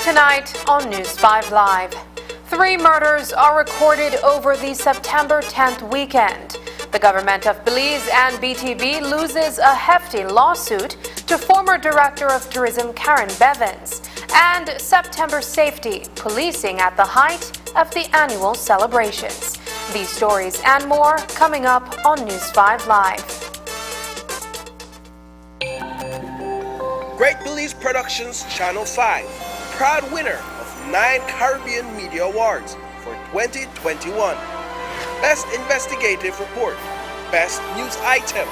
Tonight on News 5 Live, 3 murders are recorded over the September 10th weekend. The government of Belize and BTB loses a hefty lawsuit to former Director of Tourism Karen Bevins. And September safety, policing at the height of the annual celebrations. These stories and more coming up on News 5 Live. Great Belize Productions Channel 5. Proud winner of 9 Caribbean Media Awards for 2021. Best Investigative Report, Best News Item,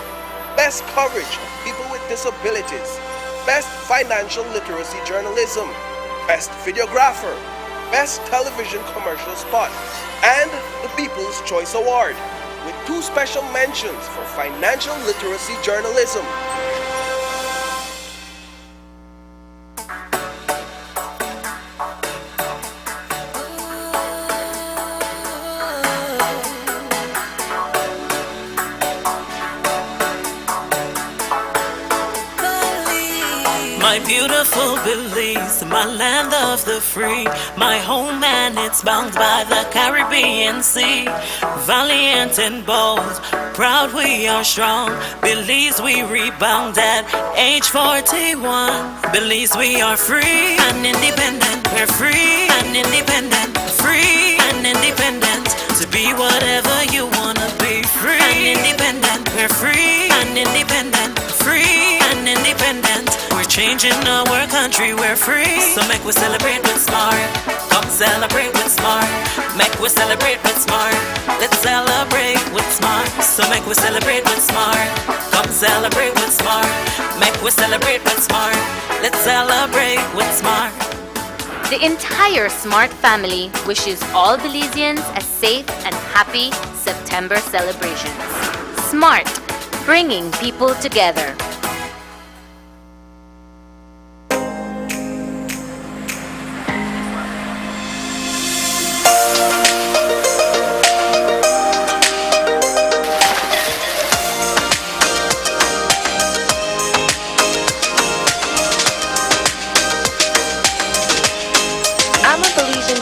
Best Coverage of People with Disabilities, Best Financial Literacy Journalism, Best Videographer, Best Television Commercial Spot, and the People's Choice Award, with 2 special mentions for Financial Literacy Journalism. My beautiful Belize, my land of the free, my home and it's bound by the Caribbean Sea. Valiant and bold, proud we are strong. Belize we rebound at age 41. Belize we are free and independent. We're free and independent. Free and independent. To be whatever you wanna be. Free and independent. We're free and independent. Free and independent. We're changing our country, we're free. So make we celebrate with smart. Come celebrate with smart. Make we celebrate with smart. Let's celebrate with smart. So make we celebrate with smart. Come celebrate with smart. Make we celebrate with smart. Let's celebrate with smart. The entire SMART family wishes all Belizeans a safe and happy September celebrations. SMART, bringing people together.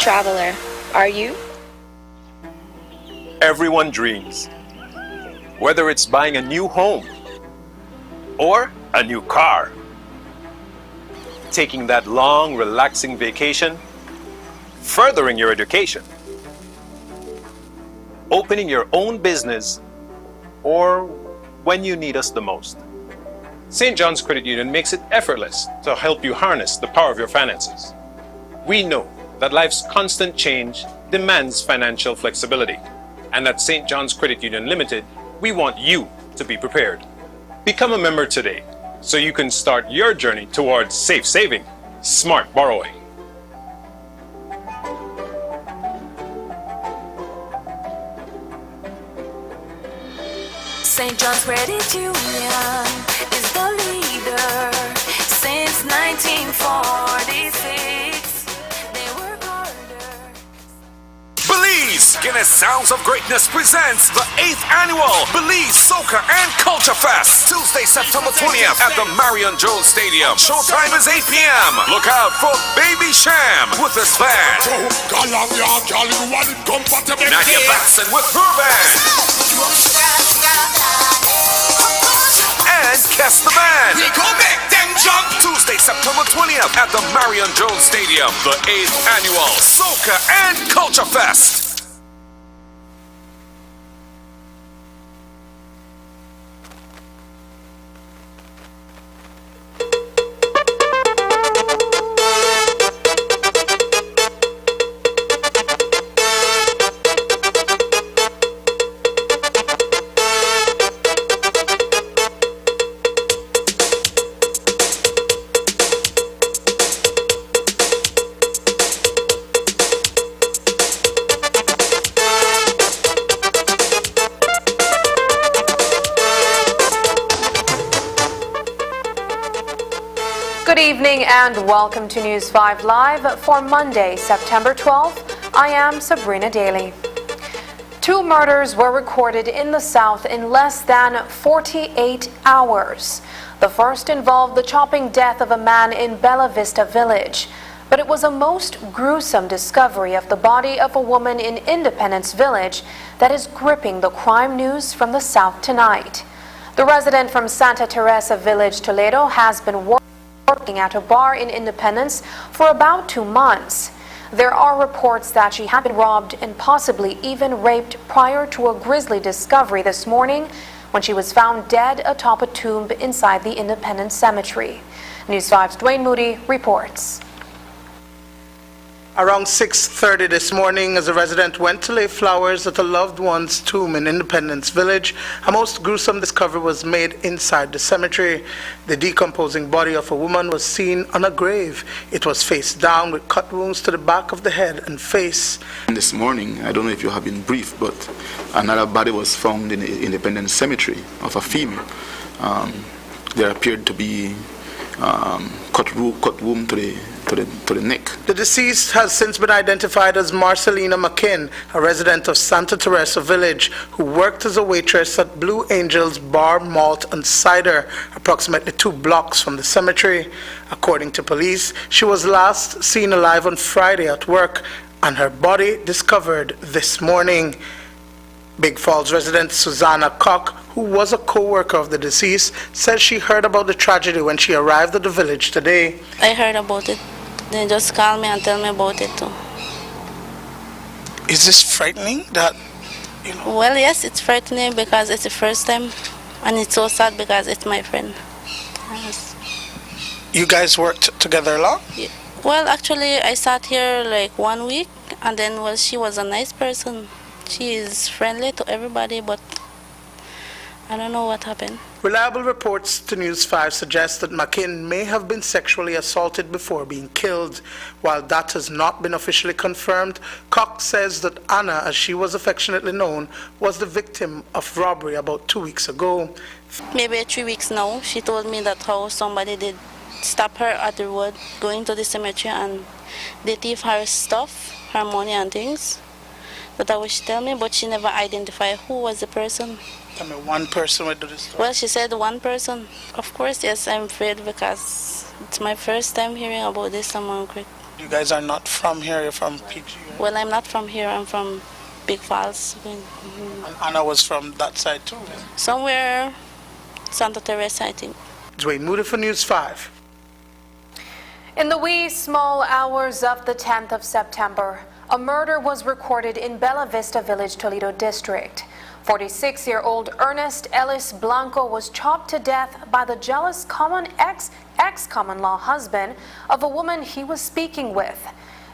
traveler. Are you? Everyone dreams. Whether it's buying a new home or a new car, taking that long, relaxing vacation, furthering your education, opening your own business, or when you need us the most. St. John's Credit Union makes it effortless to help you harness the power of your finances. We know that life's constant change demands financial flexibility, and at St. John's Credit Union Limited, we want you to be prepared. Become a member today so you can start your journey towards safe saving, smart borrowing. St. John's Credit Union is the leader since 1946. They work harder. Belize, Guinness Sounds of Greatness presents the 8th annual Belize Soca and Culture Fest, Tuesday, September 20th at the Marion Jones Stadium. Showtime is 8 p.m. Look out for Baby Sham with his band, Nadia Batson with her band, and Kess the Band. Tuesday, September 20th at the Marion Jones Stadium, the 8th annual Soca and Culture Fest. Good evening and welcome to News 5 Live for Monday, September 12th. I am Sabrina Daly. 2 murders were recorded in the South in less than 48 hours. The first involved the chopping death of a man in Bella Vista Village, but it was a most gruesome discovery of the body of a woman in Independence Village that is gripping the crime news from the South tonight. The resident from Santa Teresa Village, Toledo, has been working at a bar in Independence for about 2 months. There are reports that she had been robbed and possibly even raped prior to a grisly discovery this morning when she was found dead atop a tomb inside the Independence Cemetery. News 5's Dwayne Moody reports. Around 6:30 this morning, as a resident went to lay flowers at a loved one's tomb in Independence Village, a most gruesome discovery was made inside the cemetery. The decomposing body of a woman was seen on a grave. It was face down with cut wounds to the back of the head and face. This morning, I don't know if you have been briefed, but another body was found in the Independence Cemetery of a female. There appeared to be cut wound to the neck. The deceased has since been identified as Marcelina McKinn, a resident of Santa Teresa Village, who worked as a waitress at Blue Angels Bar, Malt and Cider, approximately 2 blocks from the cemetery. According to police, she was last seen alive on Friday at work, and her body discovered this morning. Big Falls resident Susanna Koch, who was a co-worker of the deceased, says she heard about the tragedy when she arrived at the village today. I heard about it. They just called me and tell me about it too. Is this frightening that, Well, yes, it's frightening because it's the first time, and it's so sad because it's my friend. Yes. You guys worked together a lot? Yeah. Well, actually, I sat here like 1 week, and then she was a nice person. She is friendly to everybody, but I don't know what happened. Reliable reports to News 5 suggest that McKinn may have been sexually assaulted before being killed. While that has not been officially confirmed, Koch says that Anna, as she was affectionately known, was the victim of robbery about 2 weeks ago. Maybe 3 weeks now, she told me that how somebody did stop her at the road going to the cemetery and they thief her stuff, her money and things. But that was she tell me, but she never identified who was the person. I mean, one person would do this. Well, she said one person. Of course, yes, I'm afraid because it's my first time hearing about this among Creek. You guys are not from here, you're from PG, right? Well, I'm not from here. I'm from Big Falls. And Anna was from that side too? Somewhere, Santa Teresa, I think. Dwayne Moody for News 5. In the wee small hours of the 10th of September, a murder was recorded in Bella Vista Village, Toledo District. 46-year-old Ernest Ellis Blanco was chopped to death by the jealous ex-common law husband of a woman he was speaking with.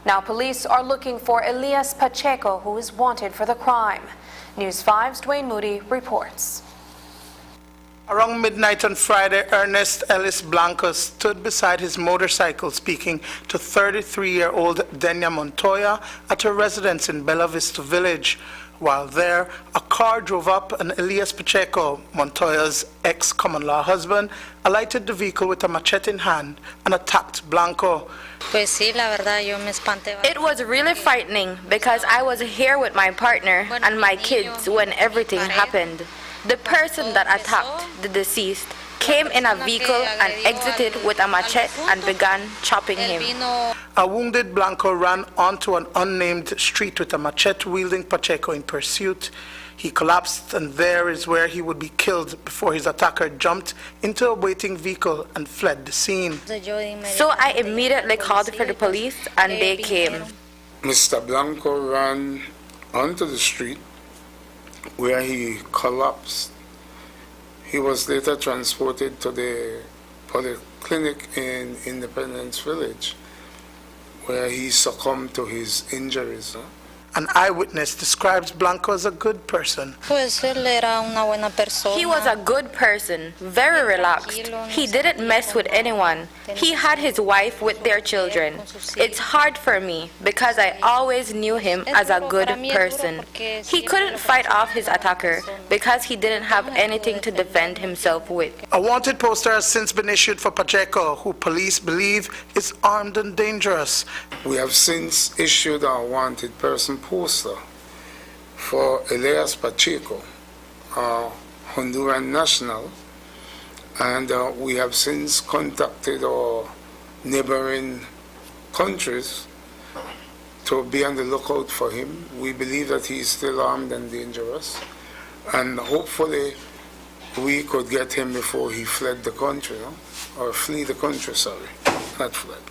Now police are looking for Elias Pacheco, who is wanted for the crime. News 5's Dwayne Moody reports. Around midnight on Friday, Ernest Ellis Blanco stood beside his motorcycle speaking to 33-year-old Denia Montoya at her residence in Bella Vista Village. While there, a car drove up and Elias Pacheco, Montoya's ex-common law husband, alighted the vehicle with a machete in hand and attacked Blanco. It was really frightening because I was here with my partner and my kids when everything happened. The person that attacked the deceased came in a vehicle and exited with a machete and began chopping him. A wounded Blanco ran onto an unnamed street with a machete-wielding Pacheco in pursuit. He collapsed, and there is where he would be killed before his attacker jumped into a waiting vehicle and fled the scene. So I immediately called for the police and they came. Mr. Blanco ran onto the street where he collapsed. He was later transported to the polyclinic in Independence Village, where he succumbed to his injuries. An eyewitness describes Blanco as a good person. He was a good person, very relaxed. He didn't mess with anyone. He had his wife with their children. It's hard for me because I always knew him as a good person. He couldn't fight off his attacker because he didn't have anything to defend himself with. A wanted poster has since been issued for Pacheco, who police believe is armed and dangerous. We have since issued a wanted person poster for Elias Pacheco, a Honduran national, and we have since contacted our neighboring countries to be on the lookout for him. We believe that he is still armed and dangerous, and hopefully we could get him before he fled the country, or flee the country, sorry, not fled.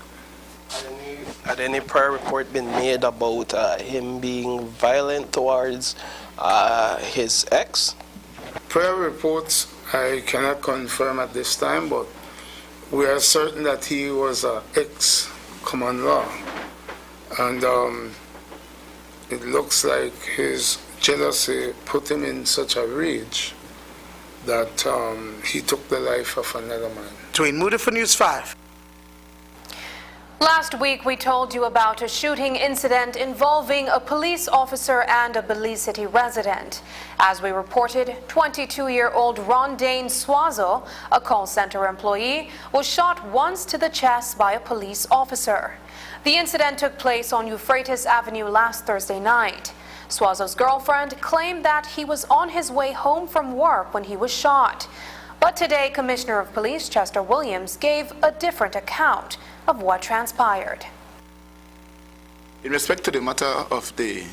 Had any prior report been made about him being violent towards his ex? Prior reports I cannot confirm at this time, but we are certain that he was an ex-common law. And it looks like his jealousy put him in such a rage that he took the life of another man. Dwayne Moody for News 5. Last week, we told you about a shooting incident involving a police officer and a Belize City resident. As we reported, 22-year-old Rondane Suazo, a call center employee, was shot once to the chest by a police officer. The incident took place on Euphrates Avenue last Thursday night. Suazo's girlfriend claimed that he was on his way home from work when he was shot. But today, Commissioner of Police Chester Williams gave a different account of what transpired. In respect to the matter of the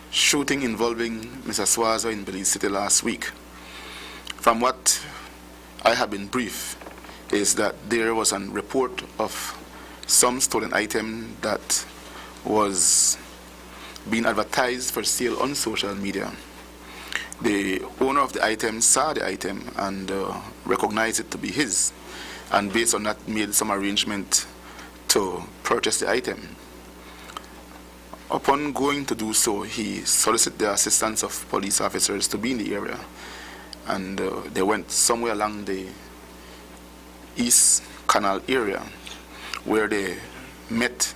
shooting involving Mr. Suazo in Belize City last week, from what I have been briefed is that there was a report of some stolen item that was being advertised for sale on social media. The owner of the item saw the item and recognized it to be his, and based on that made some arrangement to purchase the item. Upon going to do so, he solicited the assistance of police officers to be in the area, and they went somewhere along the East Canal area where they met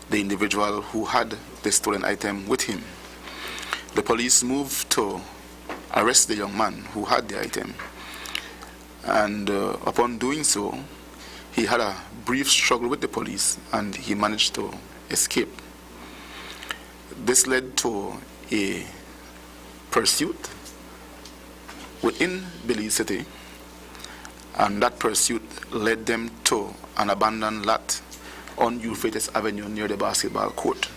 the individual who had the stolen item with him. The police moved to arrest the young man who had the item, and upon doing so, he had a brief struggle with the police and he managed to escape. This led to a pursuit within Belize City, and that pursuit led them to an abandoned lot on Euphrates Avenue near the basketball court.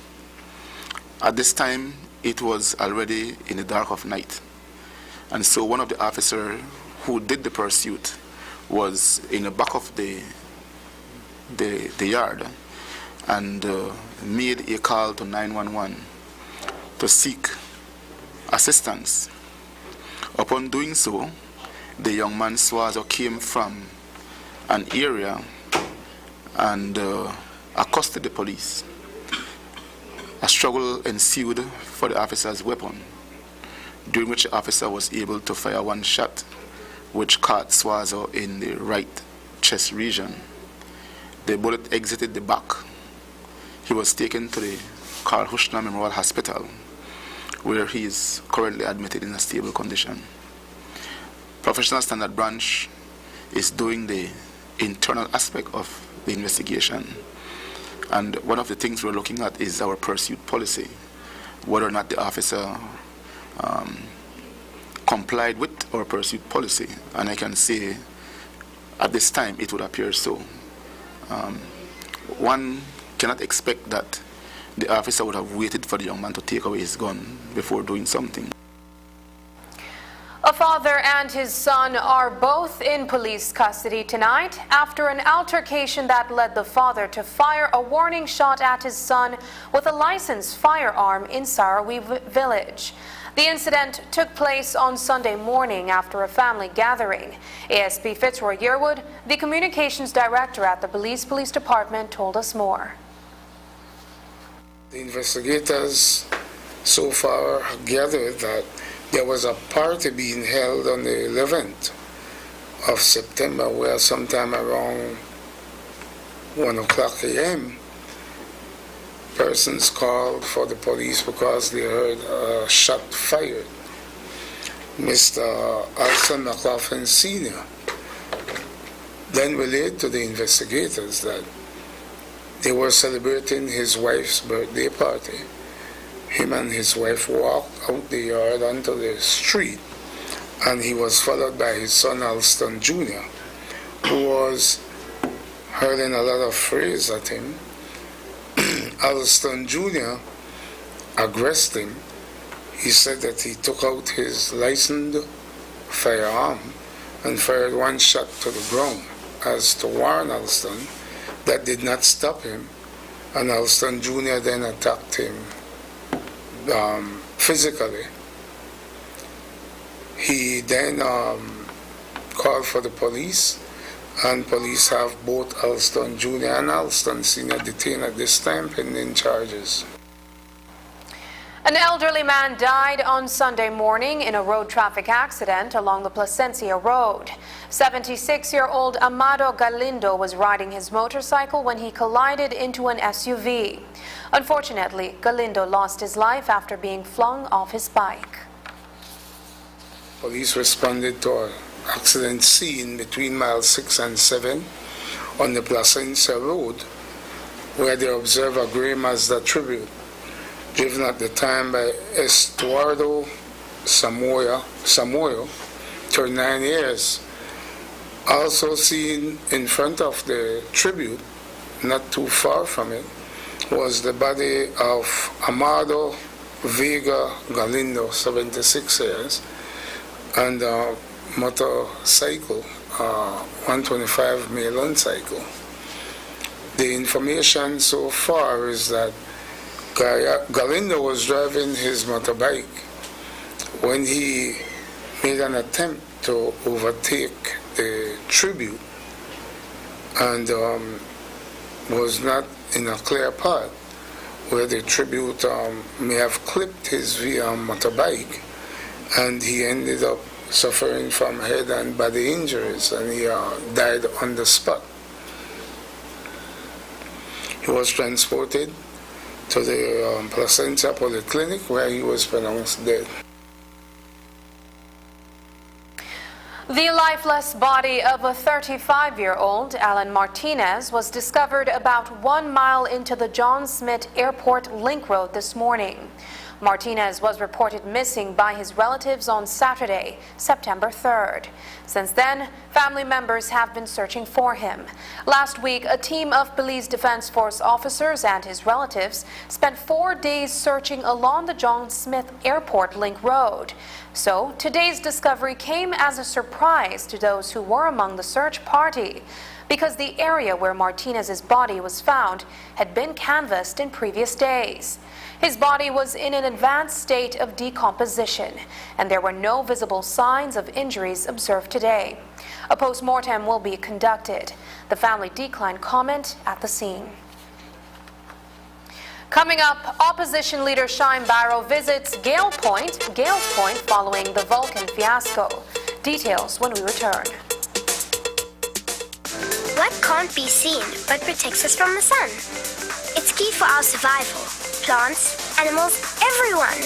At this time, it was already in the dark of night. And so one of the officers who did the pursuit was in the back of the yard and made a call to 911 to seek assistance. Upon doing so, the young man Swazo came from an area and accosted the police. A struggle ensued for the officer's weapon, during which the officer was able to fire one shot, which caught Swazo in the right chest region. The bullet exited the back. He was taken to the Carl Hushner Memorial Hospital, where he is currently admitted in a stable condition. Professional Standard Branch is doing the internal aspect of the investigation. And one of the things we're looking at is our pursuit policy, whether or not the officer complied with our pursuit policy. And I can say at this time it would appear so. One cannot expect that the officer would have waited for the young man to take away his gun before doing something. A father and his son are both in police custody tonight after an altercation that led the father to fire a warning shot at his son with a licensed firearm in Sarawee Village. The incident took place on Sunday morning after a family gathering. ASP Fitzroy Yearwood, the communications director at the Belize Police Department, told us more. The investigators so far gathered that there was a party being held on the 11th of September where sometime around 1 o'clock a.m. persons called for the police because they heard a shot fired. Mr. Alson McLaughlin Sr. then relayed to the investigators that they were celebrating his wife's birthday party. Him and his wife walked out the yard onto the street, and he was followed by his son Alston Jr., who was hurling a lot of phrase at him. Alston Jr. aggressed him. He said that he took out his licensed firearm and fired one shot to the ground. As to warn Alston, that did not stop him, and Alston Jr. then attacked him physically. He then called for the police, and police have both Alston Jr. and Alston Sr. detained at this time pending charges. An elderly man died on Sunday morning in a road traffic accident along the Placencia Road. 76-year-old Amado Galindo was riding his motorcycle when he collided into an SUV. Unfortunately, Galindo lost his life after being flung off his bike. Police responded to an accident scene between miles 6 and 7 on the Placencia Road, where they observed a gray Mazda Tribute driven at the time by Estuardo Samoyo, 39 years. Also seen in front of the Tribute, not too far from it, was the body of Amado Vega Galindo, 76 years, and a motorcycle, 125 Malon cycle. The information so far is that Galindo was driving his motorbike when he made an attempt to overtake the Tribute and was not in a clear path where the Tribute may have clipped his motorbike, and he ended up suffering from head and body injuries, and he died on the spot. He was transported to the Placencia Polyclinic, where he was pronounced dead. The lifeless body of a 35-year-old, Alan Martinez, was discovered about 1 mile into the John Smith Airport Link Road this morning. Martinez was reported missing by his relatives on Saturday, September 3rd. Since then, family members have been searching for him. Last week, a team of Belize Defense Force officers and his relatives spent 4 days searching along the John Smith Airport Link Road. So, today's discovery came as a surprise to those who were among the search party, because the area where Martinez's body was found had been canvassed in previous days. His body was in an advanced state of decomposition, and there were no visible signs of injuries observed today. A post-mortem will be conducted. The family declined comment at the scene. Coming up, opposition leader Shine Barrow visits Gales Point following the Vulcan fiasco. Details when we return. What can't be seen but protects us from the sun? It's key for our survival. Plants, animals, everyone.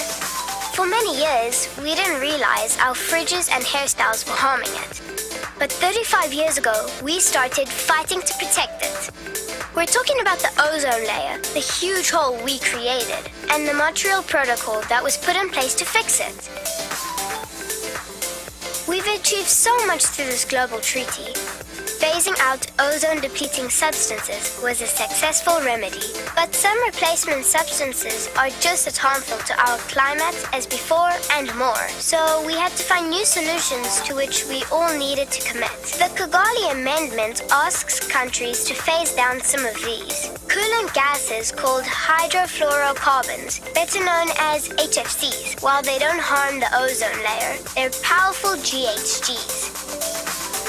For many years, we didn't realize our fridges and hairstyles were harming it. But 35 years ago, we started fighting to protect it. We're talking about the ozone layer, the huge hole we created, and the Montreal Protocol that was put in place to fix it. We've achieved so much through this global treaty. Phasing out ozone-depleting substances was a successful remedy, but some replacement substances are just as harmful to our climate as before and more. So we had to find new solutions to which we all needed to commit. The Kigali Amendment asks countries to phase down some of these. Coolant gases called hydrofluorocarbons, better known as HFCs, while they don't harm the ozone layer, they're powerful GHGs.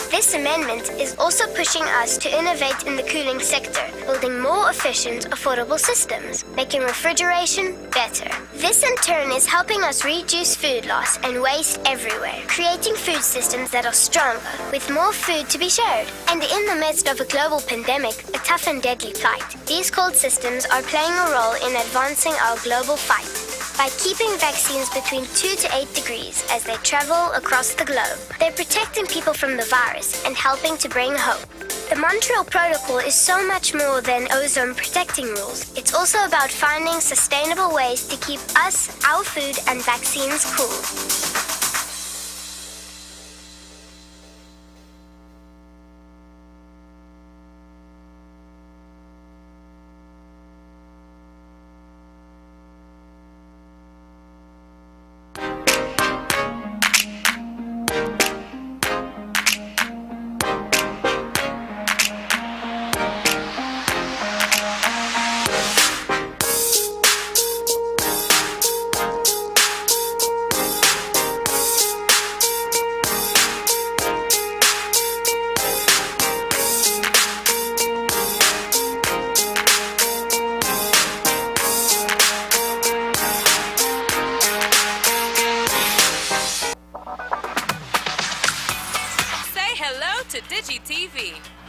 This amendment is also pushing us to innovate in the cooling sector, building more efficient, affordable systems, making refrigeration better. This in turn is helping us reduce food loss and waste everywhere, creating food systems that are stronger, with more food to be shared. And in the midst of a global pandemic, a tough and deadly plight, these cold systems are playing a role in advancing our global fight by keeping vaccines between 2 to 8 degrees as they travel across the globe. They're protecting people from the virus and helping to bring hope. The Montreal Protocol is so much more than ozone protecting rules. It's also about finding sustainable ways to keep us, our food, and vaccines cool.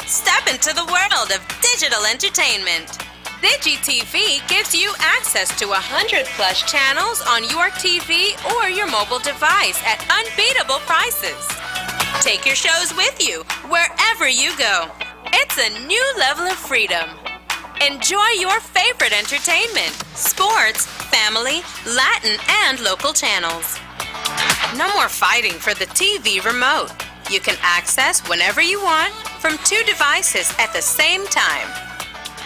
Step into the world of digital entertainment. DigiTV gives you access to 100 plus channels on your TV or your mobile device at unbeatable prices. Take your shows with you wherever you go. It's a new level of freedom. Enjoy your favorite entertainment, sports, family, Latin, and local channels. No more fighting for the TV remote. You can access whenever you want from 2 devices at the same time.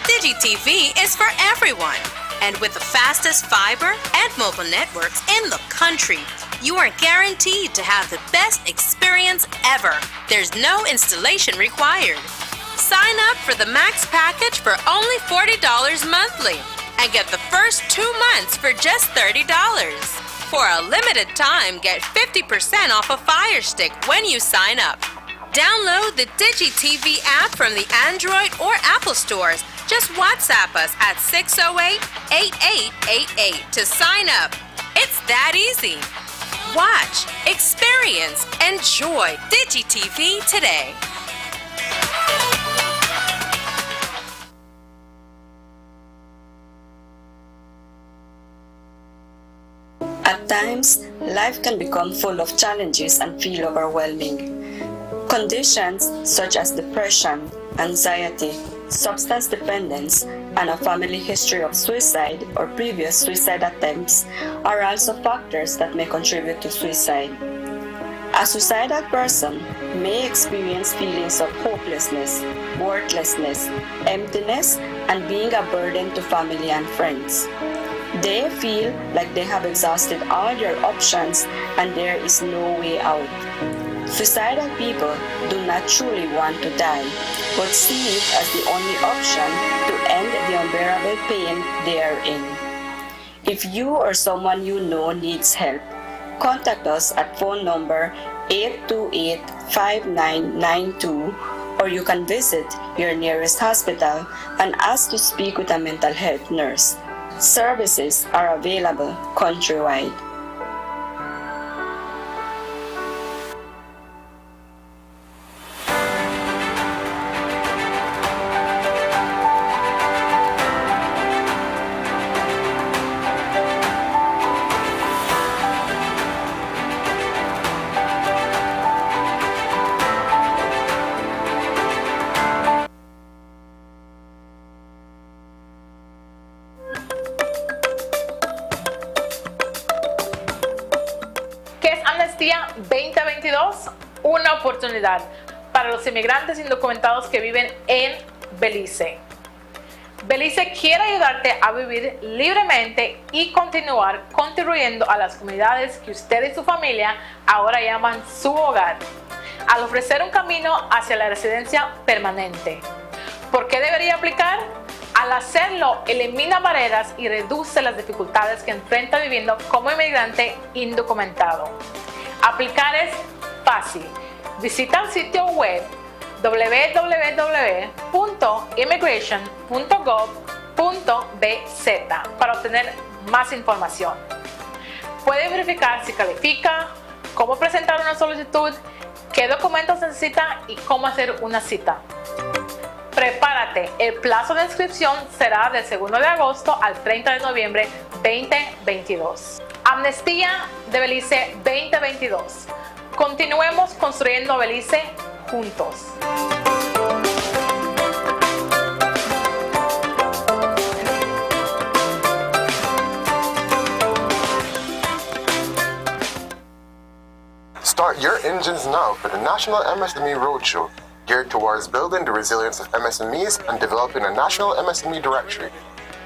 DigiTV is for everyone, and with the fastest fiber and mobile networks in the country, you are guaranteed to have the best experience ever. There's no installation required. Sign up for the Max package for only $40 monthly and get the first 2 months for just $30. For a limited time, get 50% off a Fire Stick when you sign up. Download the DigiTV app from the Android or Apple stores. Just WhatsApp us at 608-8888 to sign up. It's that easy. Watch, experience, enjoy DigiTV today. At times, life can become full of challenges and feel overwhelming. Conditions such as depression, anxiety, substance dependence, and a family history of suicide or previous suicide attempts are also factors that may contribute to suicide. A suicidal person may experience feelings of hopelessness, worthlessness, emptiness, and being a burden to family and friends. They feel like they have exhausted all their options and there is no way out. Suicidal people do not truly want to die, but see it as the only option to end the unbearable pain they are in. If you or someone you know needs help, contact us at phone number 828-5992, or you can visit your nearest hospital and ask to speak with a mental health nurse. Services are available countrywide. ¿Qué es Amnistía 2022? Una oportunidad para los inmigrantes indocumentados que viven en Belice. Belice quiere ayudarte a vivir libremente y continuar contribuyendo a las comunidades que usted y su familia ahora llaman su hogar, al ofrecer un camino hacia la residencia permanente. ¿Por qué debería aplicar? Al hacerlo, elimina barreras y reduce las dificultades que enfrenta viviendo como inmigrante indocumentado. Aplicar es fácil. Visita el sitio web www.immigration.gov.bz para obtener más información. Puede verificar si califica, cómo presentar una solicitud, qué documentos necesita y cómo hacer una cita. Prepárate, el plazo de inscripción será del 2 de agosto al 30 de noviembre 2022. Amnistía de Belice 2022. Continuemos construyendo Belice juntos. Start your engines now for the National MSME Roadshow, geared towards building the resilience of MSMEs and developing a national MSME directory.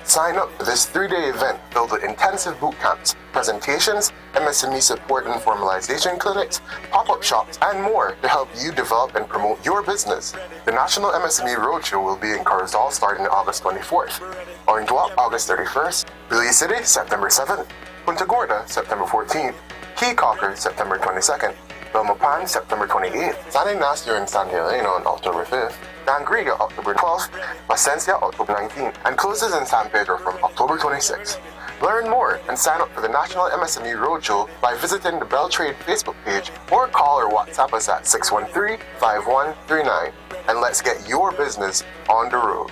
Sign up for this 3-day event filled with intensive boot camps, presentations, MSME support and formalization clinics, pop-up shops, and more to help you develop and promote your business. The National MSME Roadshow will be in Corozal starting August 24th, Orinduap August 31st, Belize City September 7th, Punta Gorda September 14th, Key Cocker September 22nd, Belmopan September 28th, San Ignacio and San Helena on October 5th, Dangriga October 12th, Placencia October 19th, and closes in San Pedro from October 26th. Learn more and sign up for the National MSME Roadshow by visiting the Beltrade Facebook page or call or WhatsApp us at 613-5139. And let's get your business on the road.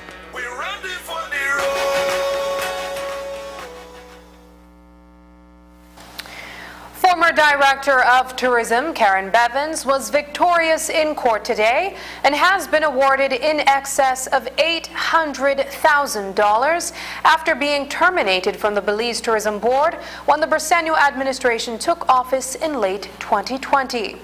Former Director of Tourism Karen Bevins was victorious in court today and has been awarded in excess of $800,000 after being terminated from the Belize Tourism Board when the Briceño administration took office in late 2020.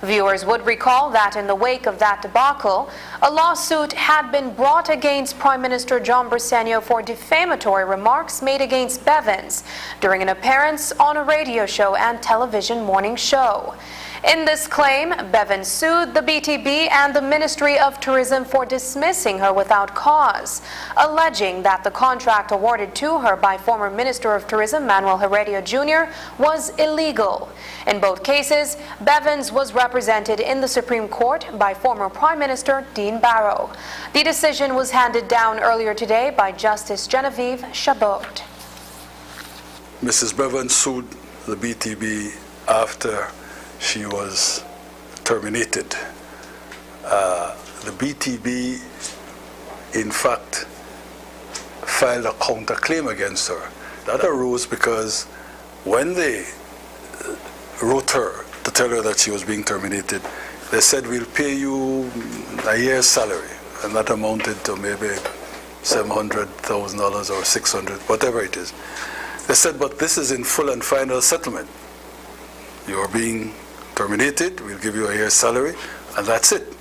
Viewers would recall that in the wake of that debacle, a lawsuit had been brought against Prime Minister John Briceño for defamatory remarks made against Bevins during an appearance on a radio show and television morning show. In this claim, Bevins sued the BTB and the Ministry of Tourism for dismissing her without cause, alleging that the contract awarded to her by former Minister of Tourism Manuel Heredia Jr. was illegal. In both cases, Bevins was represented in the Supreme Court by former Prime Minister Dean Barrow. The decision was handed down earlier today by Justice Genevieve Chabot. Mrs. Bevins sued the BTB after she was terminated. The BTB, in fact, filed a counterclaim against her. That arose because when they wrote her to tell her that she was being terminated, they said, we'll pay you a year's salary, and that amounted to maybe $700,000 or 600, whatever it is. They said, but this is in full and final settlement. You're being terminated, we'll give you a year's salary, and that's it.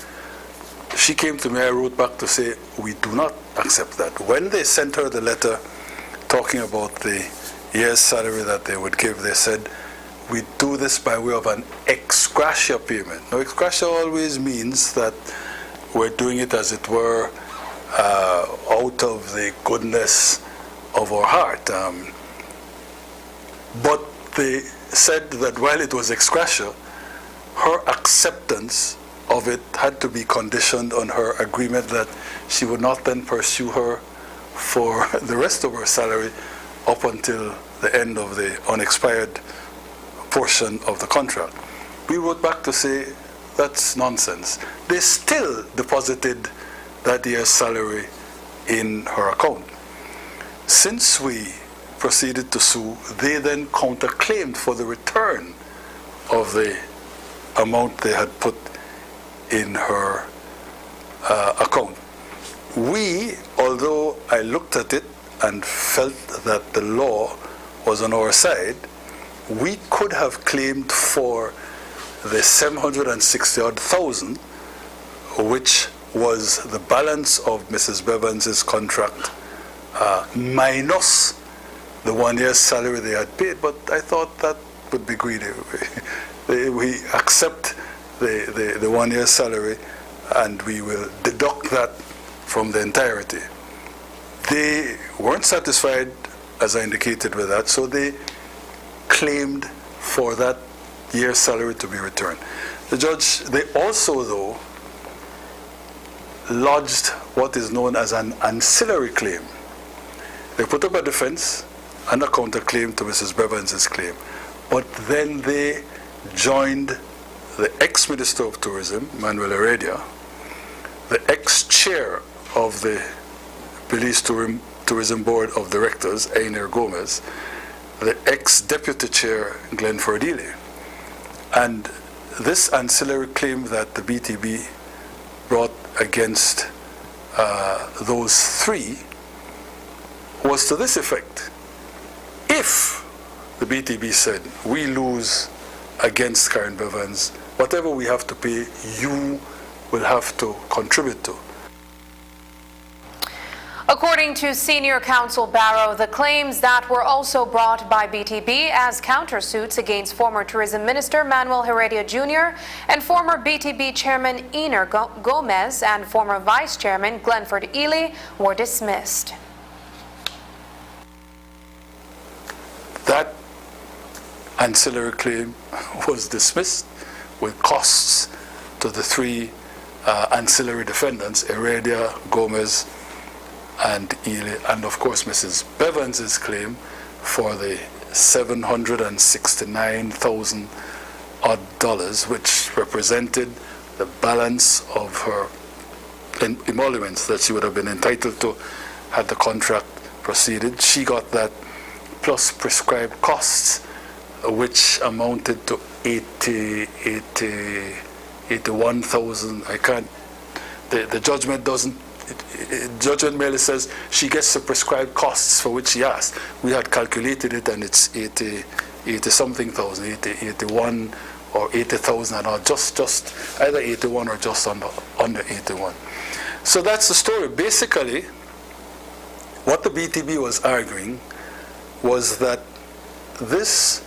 She came to me, I wrote back to say, we do not accept that. When they sent her the letter talking about the year's salary that they would give, they said, we do this by way of an ex gratia payment. Now, ex gratia always means that we're doing it, as it were, out of the goodness of our heart. But they said that while it was ex gratia, her acceptance of it had to be conditioned on her agreement that she would not then pursue her for the rest of her salary up until the end of the unexpired portion of the contract. We wrote back to say, that's nonsense. They still deposited that year's salary in her account. Since we proceeded to sue, they then counterclaimed for the return of the amount they had put in her account. We, although I looked at it and felt that the law was on our side, we could have claimed for the $760,000, which was the balance of Mrs. Bevans's contract, minus the 1 year's salary they had paid. But I thought that would be greedy. We accept the 1 year's salary, and we will deduct that from the entirety. They weren't satisfied, as I indicated with that, so they claimed for that year's salary to be returned. The judge, they also, though, lodged what is known as an ancillary claim. They put up a defense and a counterclaim to Mrs. Bevans's claim, but then they joined the ex-Minister of Tourism, Manuel Heredia, the ex-chair of the Belize Tourism Board of Directors, Einer Gomez, the ex-deputy chair, Glenn Ferdili. And this ancillary claim that the BTB brought against those three was to this effect. If the BTB said, we lose against Karen Bevans, whatever we have to pay, you will have to contribute to. According to Senior Counsel Barrow, the claims that were also brought by BTB as countersuits against former Tourism Minister Manuel Heredia Jr. and former BTB Chairman Einer Gomez and former Vice Chairman Glenford Ely were dismissed. That ancillary claim was dismissed with costs to the three ancillary defendants, Heredia, Gomez, and Ely, and of course Mrs. Bevans's claim for the $769,000 odd, which represented the balance of her emoluments that she would have been entitled to had the contract proceeded. She got that plus prescribed costs, which amounted to 81,000. I can't. The judgment doesn't. Judgment merely says she gets the prescribed costs for which she asked. We had calculated it, and it's 80 something thousand, 81 or 80,000, and all, just either 81 or just under 81. So that's the story. Basically, what the BTB was arguing was that this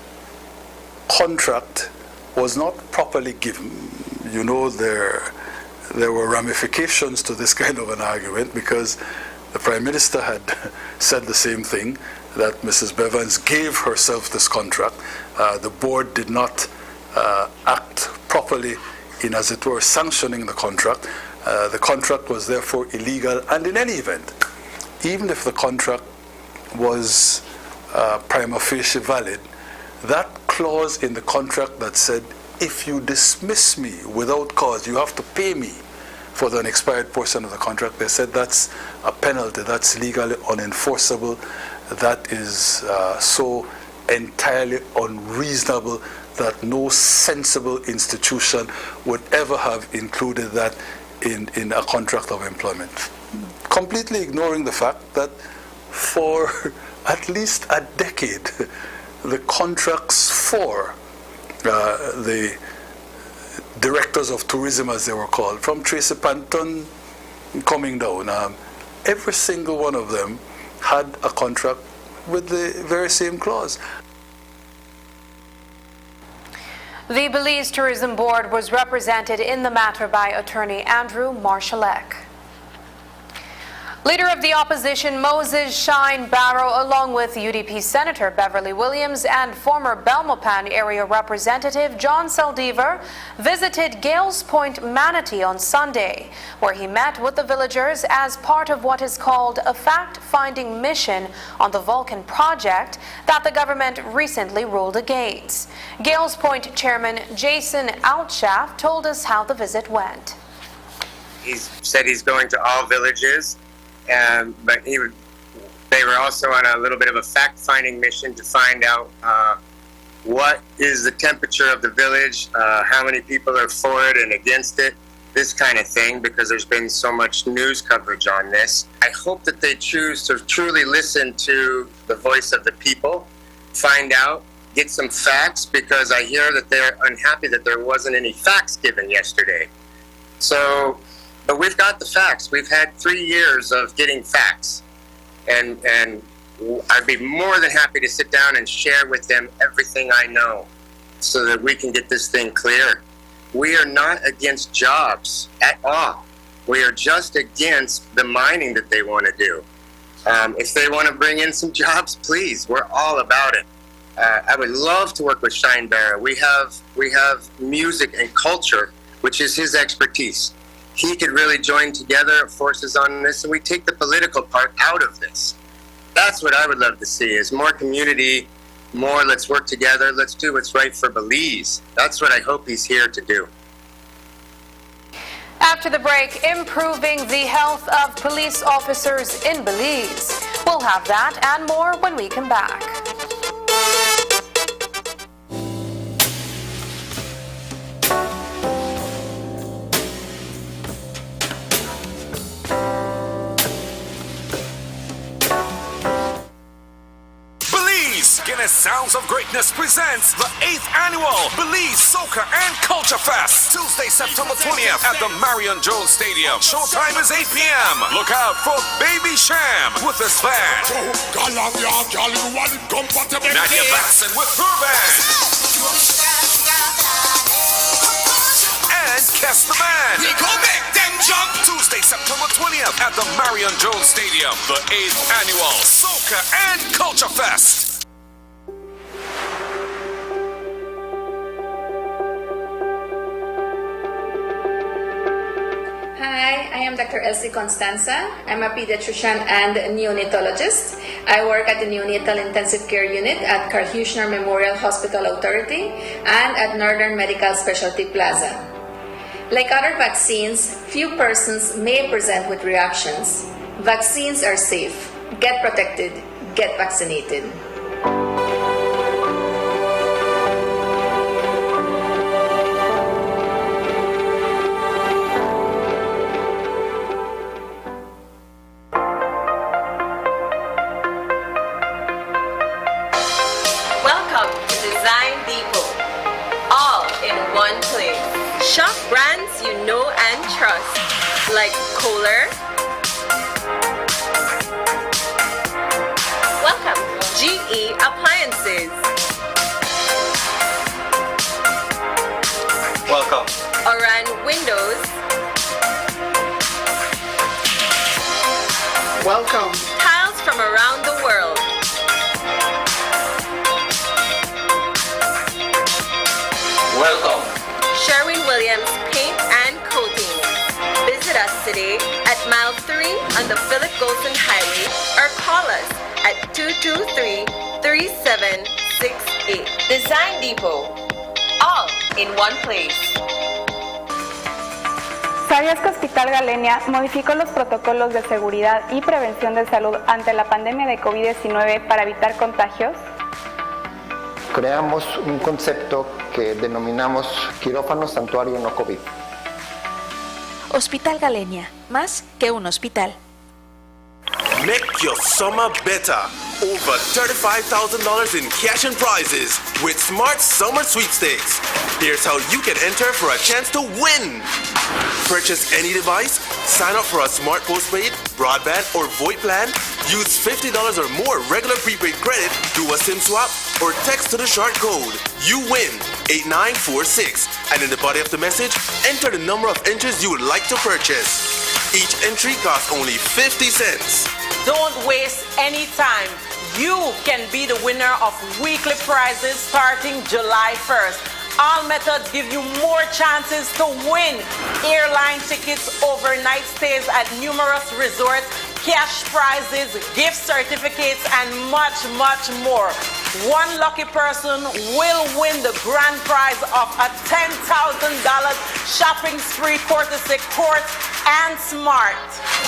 contract was not properly given. You know, there were ramifications to this kind of an argument, because the Prime Minister had said the same thing, that Mrs. Bevans gave herself this contract. The board did not act properly in, as it were, sanctioning the contract. The contract was therefore illegal, and in any event, even if the contract was prima facie valid, that clause in the contract that said, if you dismiss me without cause, you have to pay me for the unexpired portion of the contract. They said that's a penalty, that's legally unenforceable, that is so entirely unreasonable that no sensible institution would ever have included that in a contract of employment, completely ignoring the fact that for at least a decade, the contracts for the directors of tourism, as they were called, from Tracy Panton coming down, every single one of them had a contract with the very same clause. The Belize Tourism Board was represented in the matter by attorney Andrew Marshallek. Leader of the opposition Moses Shine Barrow, along with UDP Senator Beverly Williams and former Belmopan area representative John Saldivar, visited Gales Point Manatee on Sunday, where he met with the villagers as part of what is called a fact-finding mission on the Vulcan project that the government recently ruled against. Gales Point Chairman Jason Altschaft told us how the visit went. He said he's going to all villages. But they were also on a little bit of a fact-finding mission to find out what is the temperature of the village, how many people are for it and against it, this kind of thing, because there's been so much news coverage on this. I hope that they choose to truly listen to the voice of the people, find out, get some facts, because I hear that they're unhappy that there wasn't any facts given yesterday. But we've got the facts. We've had 3 years of getting facts. And I'd be more than happy to sit down and share with them everything I know so that we can get this thing clear. We are not against jobs at all. We are just against the mining that they want to do. If they want to bring in some jobs, please, we're all about it. I would love to work with Shine Barrow. We have music and culture, which is his expertise. He could really join together forces on this, and we take the political part out of this. That's what I would love to see, is more community, more let's work together, let's do what's right for Belize. That's what I hope he's here to do. After the break, improving the health of police officers in Belize. We'll have that and more when we come back. Guinness Sounds of Greatness presents the 8th annual Belize Soca and Culture Fest, Tuesday, September 20th at the Marion Jones Stadium. Showtime is 8 p.m. Look out for Baby Sham with his band, Nadia Basson with her band, and Kes the Band. We go make them jump. Tuesday, September 20th at the Marion Jones Stadium, the 8th annual Soca and Culture Fest. Hi, I am Dr. Elsie Constanza. I'm a pediatrician and neonatologist. I work at the Neonatal Intensive Care Unit at Carhushner Memorial Hospital Authority and at Northern Medical Specialty Plaza. Like other vaccines, few persons may present with reactions. Vaccines are safe. Get protected. Get vaccinated. Shop brands you know and trust, like Kohler. Welcome, GE Appliances. Welcome, Oran Windows. Welcome, Tiles from around the world. welcome, Sherwin-Williams Paint and Coating. Visit us today at mile 3 on the Philip Golson Highway or call us at 223-3768. Design Depot. All in one place. ¿Sabías que Hospital Galenia modificó los protocolos de seguridad y prevención de salud ante la pandemia de COVID-19 para evitar contagios? Creamos un concepto que denominamos quirófano santuario no COVID. Hospital Galenia, más que un hospital. Make your summer better. Over $35,000 in cash and prizes with Smart Summer Sweepstakes. Here's how you can enter for a chance to win. Purchase any device, sign up for a smart postpaid, broadband, or VoIP plan, use $50 or more regular prepaid credit, do a SIM swap, or text to the short code. You win 8946. And in the body of the message, enter the number of entries you would like to purchase. Each entry costs only 50 cents. Don't waste any time. You can be the winner of weekly prizes starting July 1st. All methods give you more chances to win. Airline tickets, overnight stays at numerous resorts, cash prizes, gift certificates, and much, much more. One lucky person will win the grand prize of a $10,000 shopping spree courtesy Court and Smart.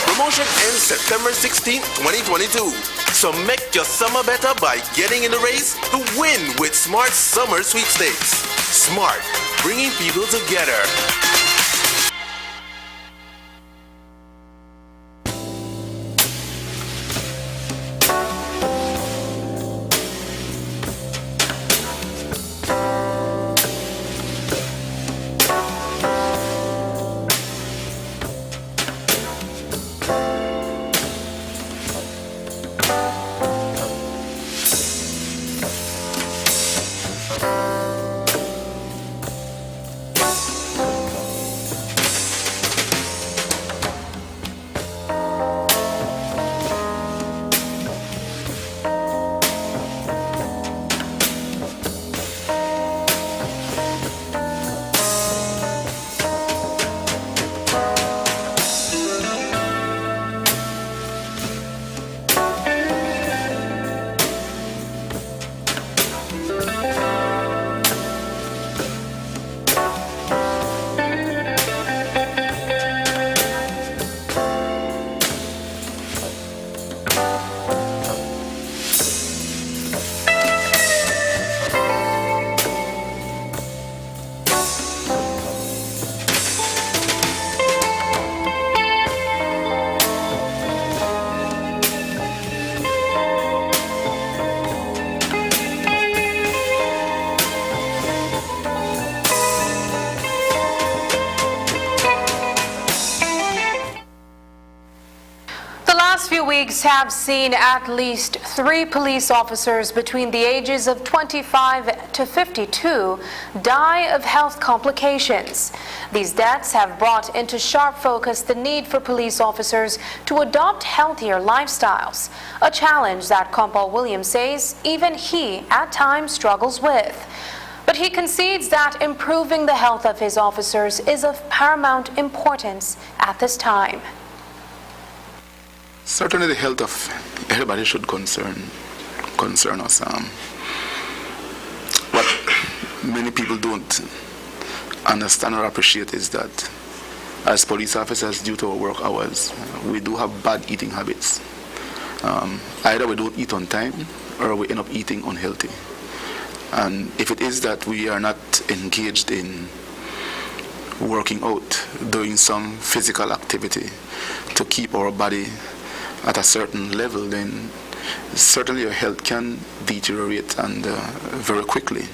Promotion ends September 16, 2022. So make your summer better by getting in the race to win with Smart Summer Sweepstakes. Smart, bringing people together. Weeks have seen at least 3 police officers between the ages of 25 to 52 die of health complications. These deaths have brought into sharp focus the need for police officers to adopt healthier lifestyles, a challenge that Compal Williams says even he at times struggles with. But he concedes that improving the health of his officers is of paramount importance at this time. Certainly the health of everybody should concern us. What many people don't understand or appreciate is that as police officers, due to our work hours, we do have bad eating habits. Either we don't eat on time or we end up eating unhealthy. And if it is that we are not engaged in working out, doing some physical activity to keep our body at a certain level, then certainly your health can deteriorate and very quickly.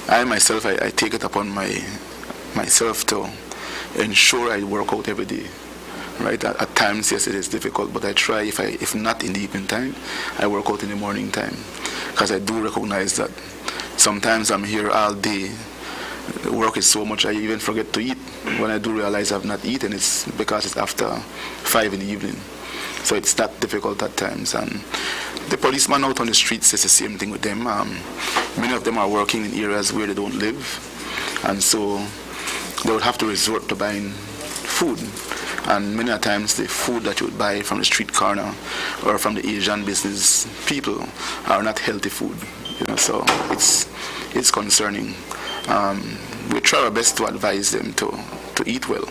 I myself, I take it upon myself to ensure I work out every day. Right? At times, yes, it is difficult, but I try. If not in the evening time, I work out in the morning time, because I do recognize that sometimes I'm here all day. Work is so much I even forget to eat. When I do realize I've not eaten, it's because it's after 5 in the evening. So it's that difficult at times. And the policemen out on the streets, it's the same thing with them. Many of them are working in areas where they don't live. And so they would have to resort to buying food. And many a times the food that you would buy from the street corner or from the Asian business people are not healthy food. So it's concerning. We try our best to advise them to eat well.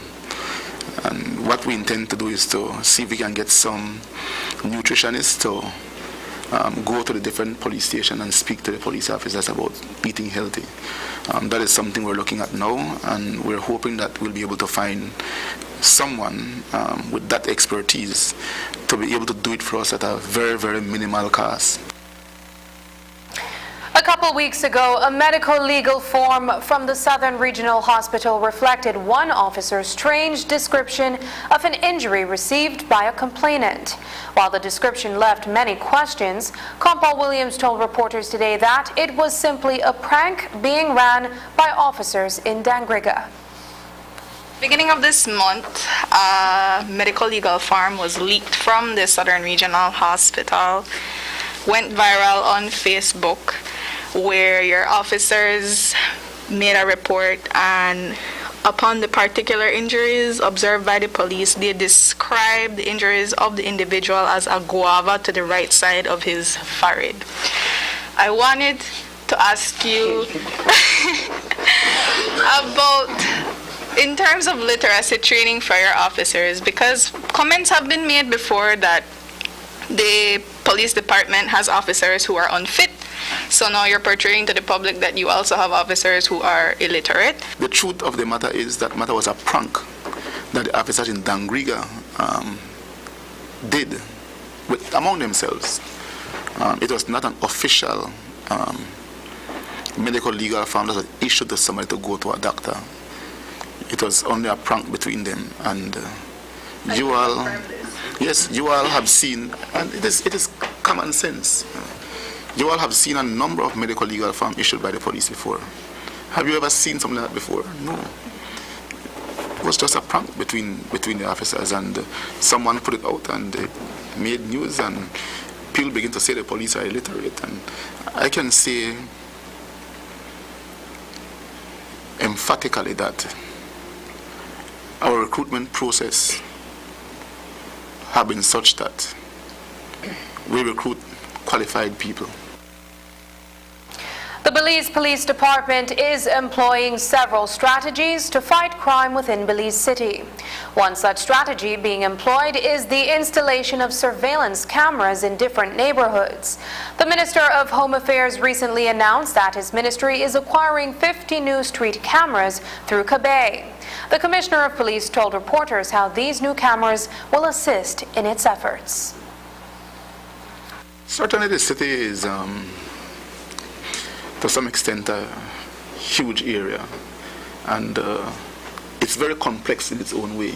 And what we intend to do is to see if we can get some nutritionists to go to the different police stations and speak to the police officers about eating healthy. That is something we're looking at now, and we're hoping that we'll be able to find someone with that expertise to be able to do it for us at a very, very minimal cost. A couple weeks ago, a medical legal form from the Southern Regional Hospital reflected one officer's strange description of an injury received by a complainant. While the description left many questions, Compal Williams told reporters today that it was simply a prank being ran by officers in Dangriga. Beginning of this month, a medical legal form was leaked from the Southern Regional Hospital, went viral on Facebook, where your officers made a report, and upon the particular injuries observed by the police, they described the injuries of the individual as a guava to the right side of his forehead. I wanted to ask you about, in terms of literacy training for your officers, because comments have been made before that the police department has officers who are unfit. So now you're portraying to the public that you also have officers who are illiterate. The truth of the matter is that matter was a prank that the officers in Dangriga did among themselves. It was not an official medical legal form that was issued to somebody to go to a doctor. It was only a prank between them, and you all have seen, and it is common sense. You all have seen a number of medical legal forms issued by the police before. Have you ever seen something like that before? No. It was just a prank between the officers, and someone put it out, and it made news, and people begin to say the police are illiterate. And I can say emphatically that our recruitment process have been such that we recruit qualified people. The Belize Police Department is employing several strategies to fight crime within Belize City. One such strategy being employed is the installation of surveillance cameras in different neighborhoods. The Minister of Home Affairs recently announced that his ministry is acquiring 50 new street cameras through Kabay. The Commissioner of Police told reporters how these new cameras will assist in its efforts. Certainly the city is to some extent a huge area, and it's very complex in its own way.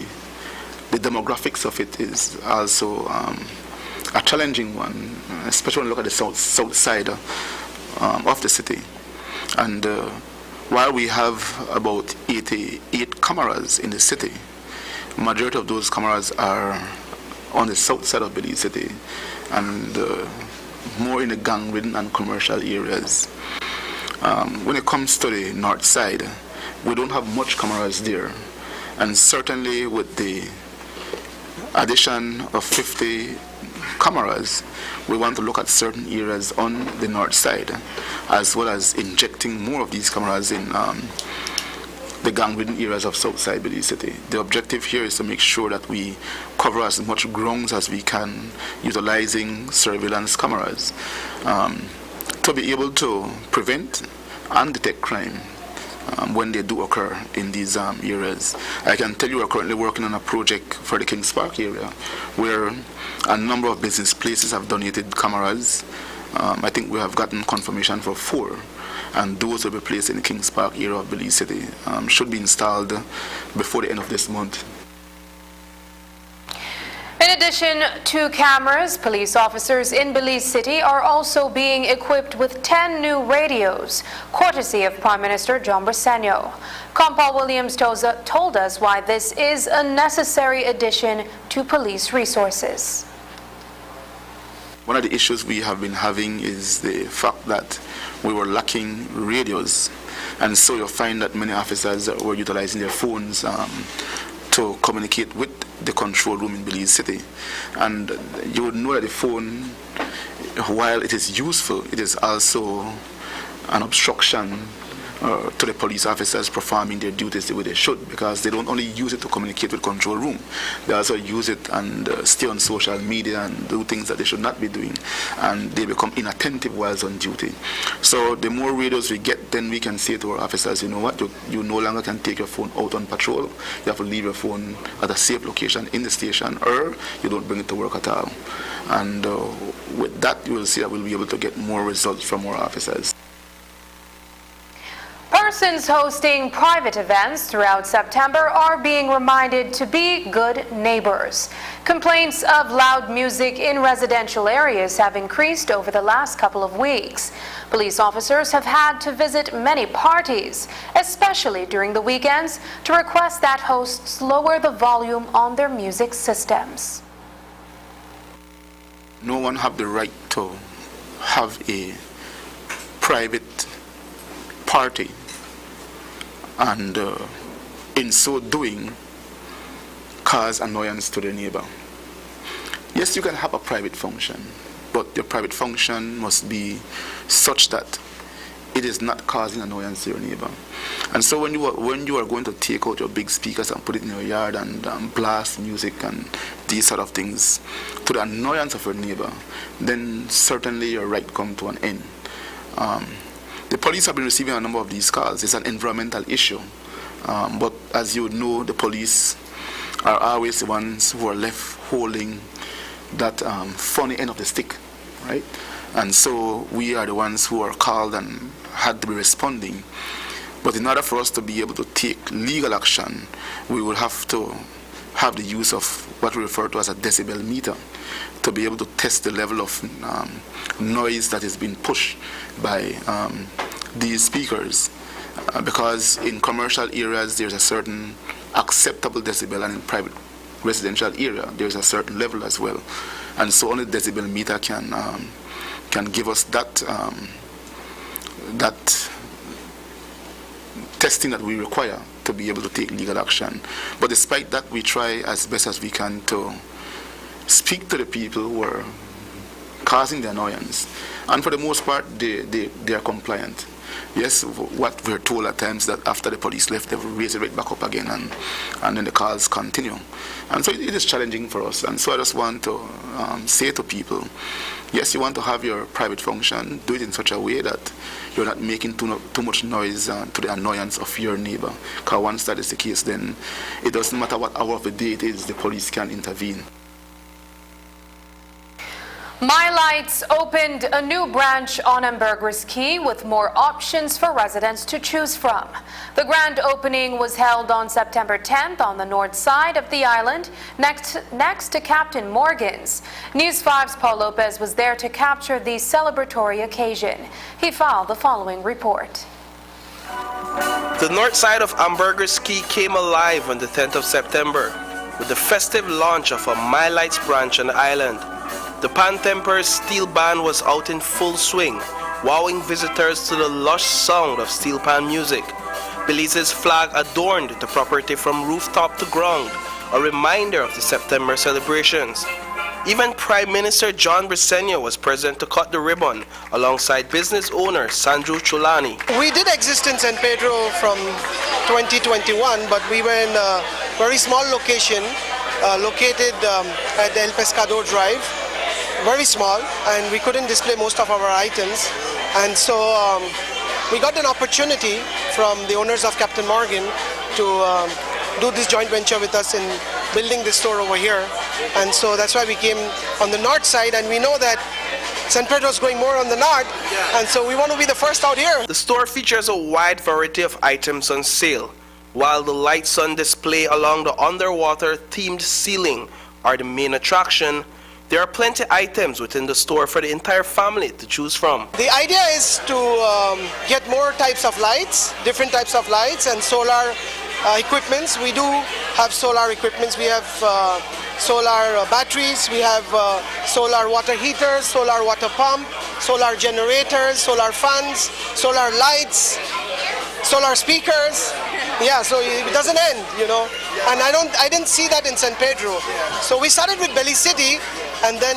The demographics of it is also a challenging one, especially when you look at the south side of the city. And while we have about 88 cameras in the city, majority of those cameras are on the south side of Belize City, and more in the gang-ridden and commercial areas. When it comes to the north side, we don't have much cameras there, and certainly with the addition of 50 cameras, we want to look at certain areas on the north side, as well as injecting more of these cameras in the gang-ridden areas of Southside Belize City. The objective here is to make sure that we cover as much grounds as we can, utilizing surveillance cameras to be able to prevent and detect crime when they do occur in these areas. I can tell you we're currently working on a project for the Kings Park area where a number of business places have donated cameras. I think we have gotten confirmation for 4, and those will be placed in the Kings Park area of Belize City. Should be installed before the end of this month. In addition to cameras, police officers in Belize City are also being equipped with 10 new radios, courtesy of Prime Minister John Briceño. Compal Williams told us why this is a necessary addition to police resources. One of the issues we have been having is the fact that we were lacking radios, and so you'll find that many officers were utilizing their phones to communicate with the control room in Belize City. And you would know that the phone, while it is useful, it is also an obstruction to the police officers performing their duties the way they should, because they don't only use it to communicate with control room, they also use it and stay on social media and do things that they should not be doing, and they become inattentive whilst on duty. So the more radios we get, then we can say to our officers, you know what, you no longer can take your phone out on patrol, you have to leave your phone at a safe location in the station, or you don't bring it to work at all. And with that, you will see that we'll be able to get more results from our officers. Persons hosting private events throughout September are being reminded to be good neighbors. Complaints of loud music in residential areas have increased over the last couple of weeks. Police officers have had to visit many parties, especially during the weekends, to request that hosts lower the volume on their music systems. No one have the right to have a private party and in so doing cause annoyance to the neighbor. Yes, you can have a private function, but your private function must be such that it is not causing annoyance to your neighbor. And so when you are going to take out your big speakers and put it in your yard and blast music and these sort of things to the annoyance of your neighbor, then certainly your right come to an end. The police have been receiving a number of these calls. It's an environmental issue. But as you know, the police are always the ones who are left holding that funny end of the stick, right? And so we are the ones who are called and had to be responding. But in order for us to be able to take legal action, we will have to have the use of what we refer to as a decibel meter to be able to test the level of noise that is being pushed by these speakers. Because in commercial areas there's a certain acceptable decibel, and in private residential area there's a certain level as well. And so only the decibel meter can give us that testing that we require to be able to take legal action. But despite that, we try as best as we can to speak to the people who are causing the annoyance. And for the most part, they are compliant. Yes, what we're told at times that after the police left, they will raise it right back up again, and then the calls continue. And so it is challenging for us. And so I just want to say to people, yes, you want to have your private function, do it in such a way that you're not making too much noise to the annoyance of your neighbor. Because once that is the case, then it doesn't matter what hour of the day it is, the police can intervene. My Lights opened a new branch on Ambergris Key with more options for residents to choose from. The grand opening was held on September 10th on the north side of the island, next to Captain Morgan's. News 5's Paul Lopez was there to capture the celebratory occasion. He filed the following report. The north side of Ambergris Key came alive on the 10th of September with the festive launch of a My Lights branch on the island. The Pan-Temper's steel band was out in full swing, wowing visitors to the lush sound of steel pan music. Belize's flag adorned the property from rooftop to ground, a reminder of the September celebrations. Even Prime Minister John Briceño was present to cut the ribbon alongside business owner Sandro Chulani. We did exist in San Pedro from 2021, but we were in a very small location located at the El Pescador Drive. Very small, and we couldn't display most of our items, and so we got an opportunity from the owners of Captain Morgan to do this joint venture with us in building this store over here, and so that's why we came on the north side, and we know that San Pedro is going more on the north, and so we want to be the first out here. The store features a wide variety of items on sale, while the lights on display along the underwater themed ceiling are the main attraction. There are plenty of items within the store for the entire family to choose from. The idea is to get more types of lights, different types of lights, and solar equipments. We do have solar equipments. We have solar batteries, we have solar water heaters, solar water pump, solar generators, solar fans, solar lights, solar speakers. Yeah, so it doesn't end, you know. And I didn't see that in San Pedro. So we started with Belize City, and then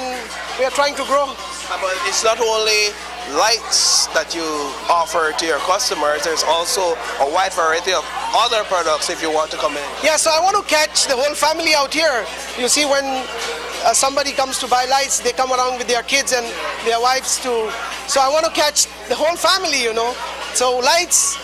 we are trying to grow. But it's not only lights that you offer to your customers, there's also a wide variety of other products if you want to come in. Yeah, so I want to catch the whole family out here. You see, when somebody comes to buy lights, they come around with their kids and their wives too. So I want to catch the whole family, you know. So lights,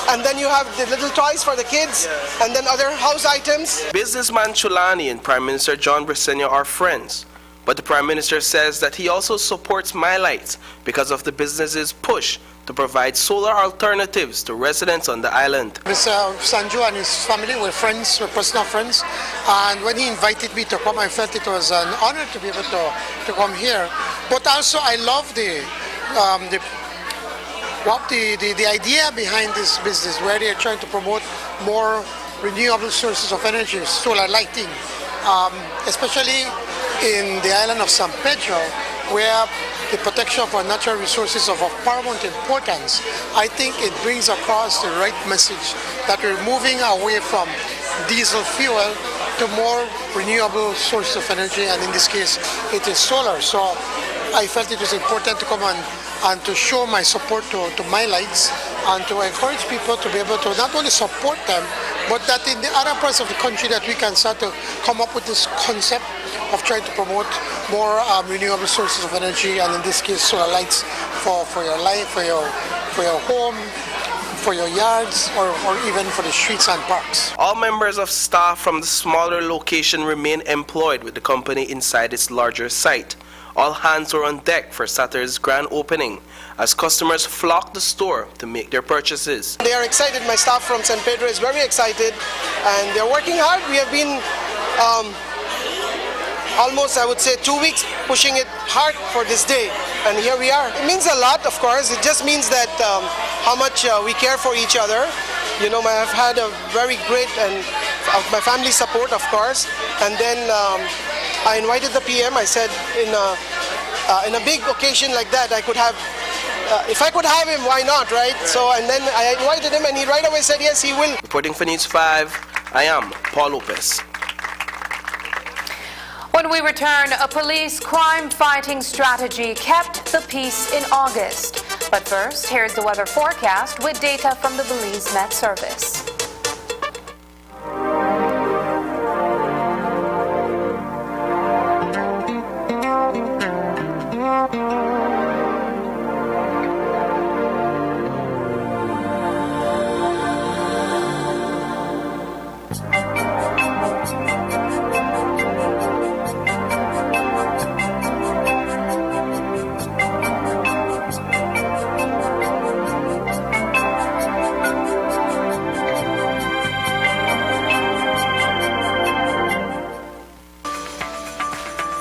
and then you have the little toys for the kids, and then other house items. Businessman Chulani and Prime Minister John Briceño are friends, but the Prime Minister says that he also supports My Lights because of the business's push to provide solar alternatives to residents on the island. Mr. Sanju and his family were friends, were personal friends, and when he invited me to come, I felt it was an honor to be able to come here. But also I love the idea behind this business, where they are trying to promote more renewable sources of energy, solar lighting, especially in the island of San Pedro, where the protection of our natural resources is of paramount importance. I think it brings across the right message that we're moving away from diesel fuel to more renewable sources of energy, and in this case, it is solar. So I felt it was important to come and to show my support to My Lights and to encourage people to be able to not only support them, but that in the other parts of the country that we can start to come up with this concept of trying to promote more renewable sources of energy, and in this case solar lights for your life, for your home, for your yards, or even for the streets and parks. All members of staff from the smaller location remain employed with the company inside its larger site. All hands were on deck for Saturday's grand opening as customers flocked the store to make their purchases. They are excited. My staff from San Pedro is very excited, and they're working hard. We have been almost, I would say, 2 weeks pushing it hard for this day, and here we are. It means a lot, of course. It just means that how much we care for each other. You know, I've had a very great and my family support, of course, and then I invited the PM. I said in a big occasion like that, I could have, if I could have him, why not, right? So, and then I invited him, and he right away said yes, he will. Reporting for News 5, I am Paul Lopez. When we return, a police crime-fighting strategy kept the peace in August. But first, here's the weather forecast with data from the Belize Met Service.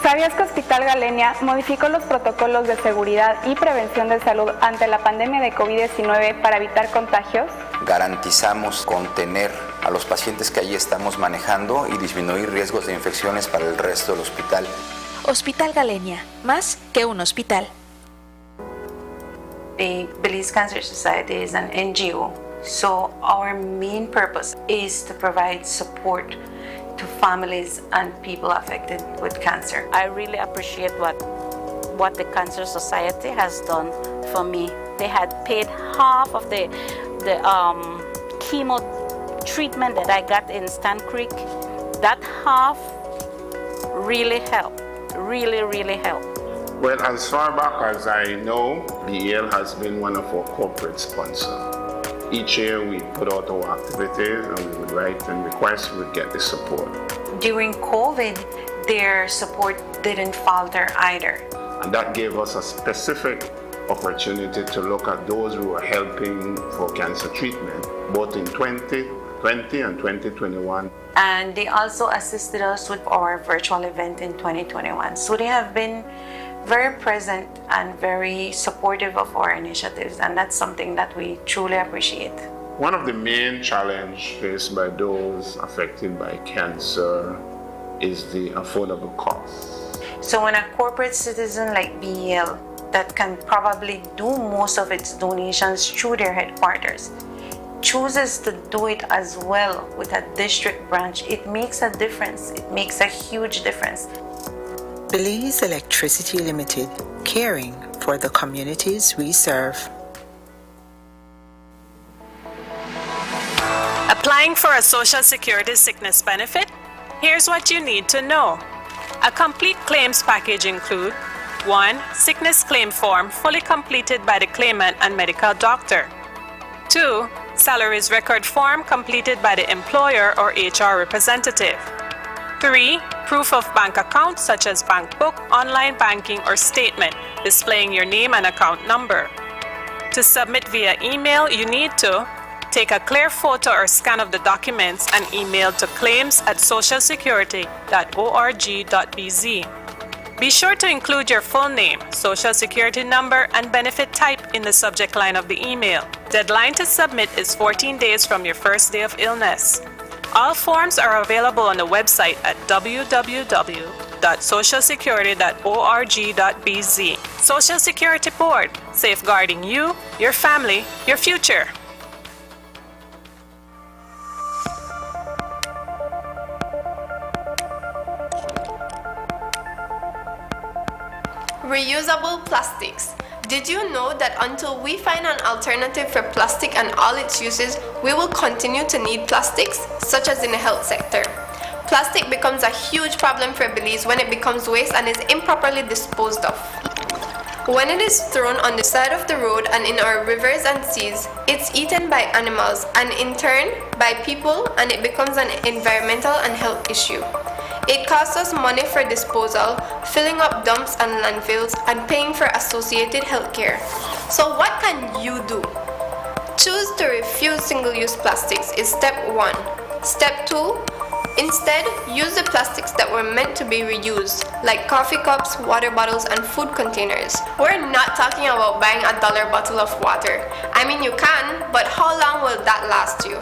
¿Sabías que Hospital Galenia modificó los protocolos de seguridad y prevención de salud ante la pandemia de COVID-19 para evitar contagios? Garantizamos contener a los pacientes que allí estamos manejando y disminuir riesgos de infecciones para el resto del hospital. Hospital Galenia, más que un hospital. The Belize Cancer Society is an NGO, so our main purpose is to provide support to families and people affected with cancer. I really appreciate what the Cancer Society has done for me. They had paid half of the chemo treatment that I got in Stan Creek. That half really helped, really helped. Well, as far back as I know, BEL has been one of our corporate sponsors. Each year we put out our activities and we would write and request we would get the support. During COVID, their support didn't falter either. And that gave us a specific opportunity to look at those who were helping for cancer treatment, both in 2020 and 2021. And they also assisted us with our virtual event in 2021. So they have been very present and very supportive of our initiatives, and that's something that we truly appreciate. One of the main challenges faced by those affected by cancer is the affordable costs. So when a corporate citizen like BEL that can probably do most of its donations through their headquarters chooses to do it as well with a district branch, it makes a difference. It makes a huge difference. Belize Electricity Limited, caring for the communities we serve. Applying for a Social Security sickness benefit? Here's what you need to know. A complete claims package includes 1. Sickness claim form fully completed by the claimant and medical doctor. 2. Salaries record form completed by the employer or HR representative. 3. Proof of bank account such as bank book, online banking, or statement displaying your name and account number. To submit via email, you need to take a clear photo or scan of the documents and email to claims@socialsecurity.org.bz. Be sure to include your full name, social security number, and benefit type in the subject line of the email. Deadline to submit is 14 days from your first day of illness. All forms are available on the website at www.socialsecurity.org.bz. Social Security Board, safeguarding you, your family, your future. Reusable plastics. Did you know that until we find an alternative for plastic and all its uses, we will continue to need plastics, such as in the health sector? Plastic becomes a huge problem for Belize when it becomes waste and is improperly disposed of. When it is thrown on the side of the road and in our rivers and seas, it's eaten by animals and in turn by people, and it becomes an environmental and health issue. It costs us money for disposal, filling up dumps and landfills, and paying for associated healthcare. So what can you do? Choose to refuse single-use plastics is step 1. Step 2, instead, use the plastics that were meant to be reused, like coffee cups, water bottles, and food containers. We're not talking about buying a $1 bottle of water. I mean, you can, but how long will that last you?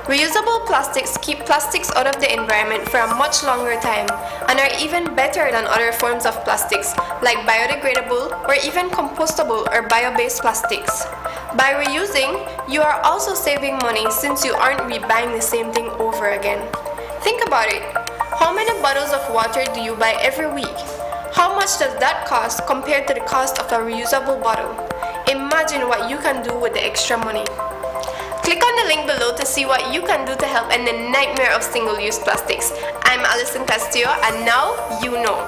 Reusable plastics keep plastics out of the environment for a much longer time and are even better than other forms of plastics like biodegradable or even compostable or bio-based plastics. By reusing, you are also saving money since you aren't rebuying the same thing over again. Think about it. How many bottles of water do you buy every week? How much does that cost compared to the cost of a reusable bottle? Imagine what you can do with the extra money. Click on the link below to see what you can do to help end the nightmare of single-use plastics. I'm Alison Castillo, and now you know.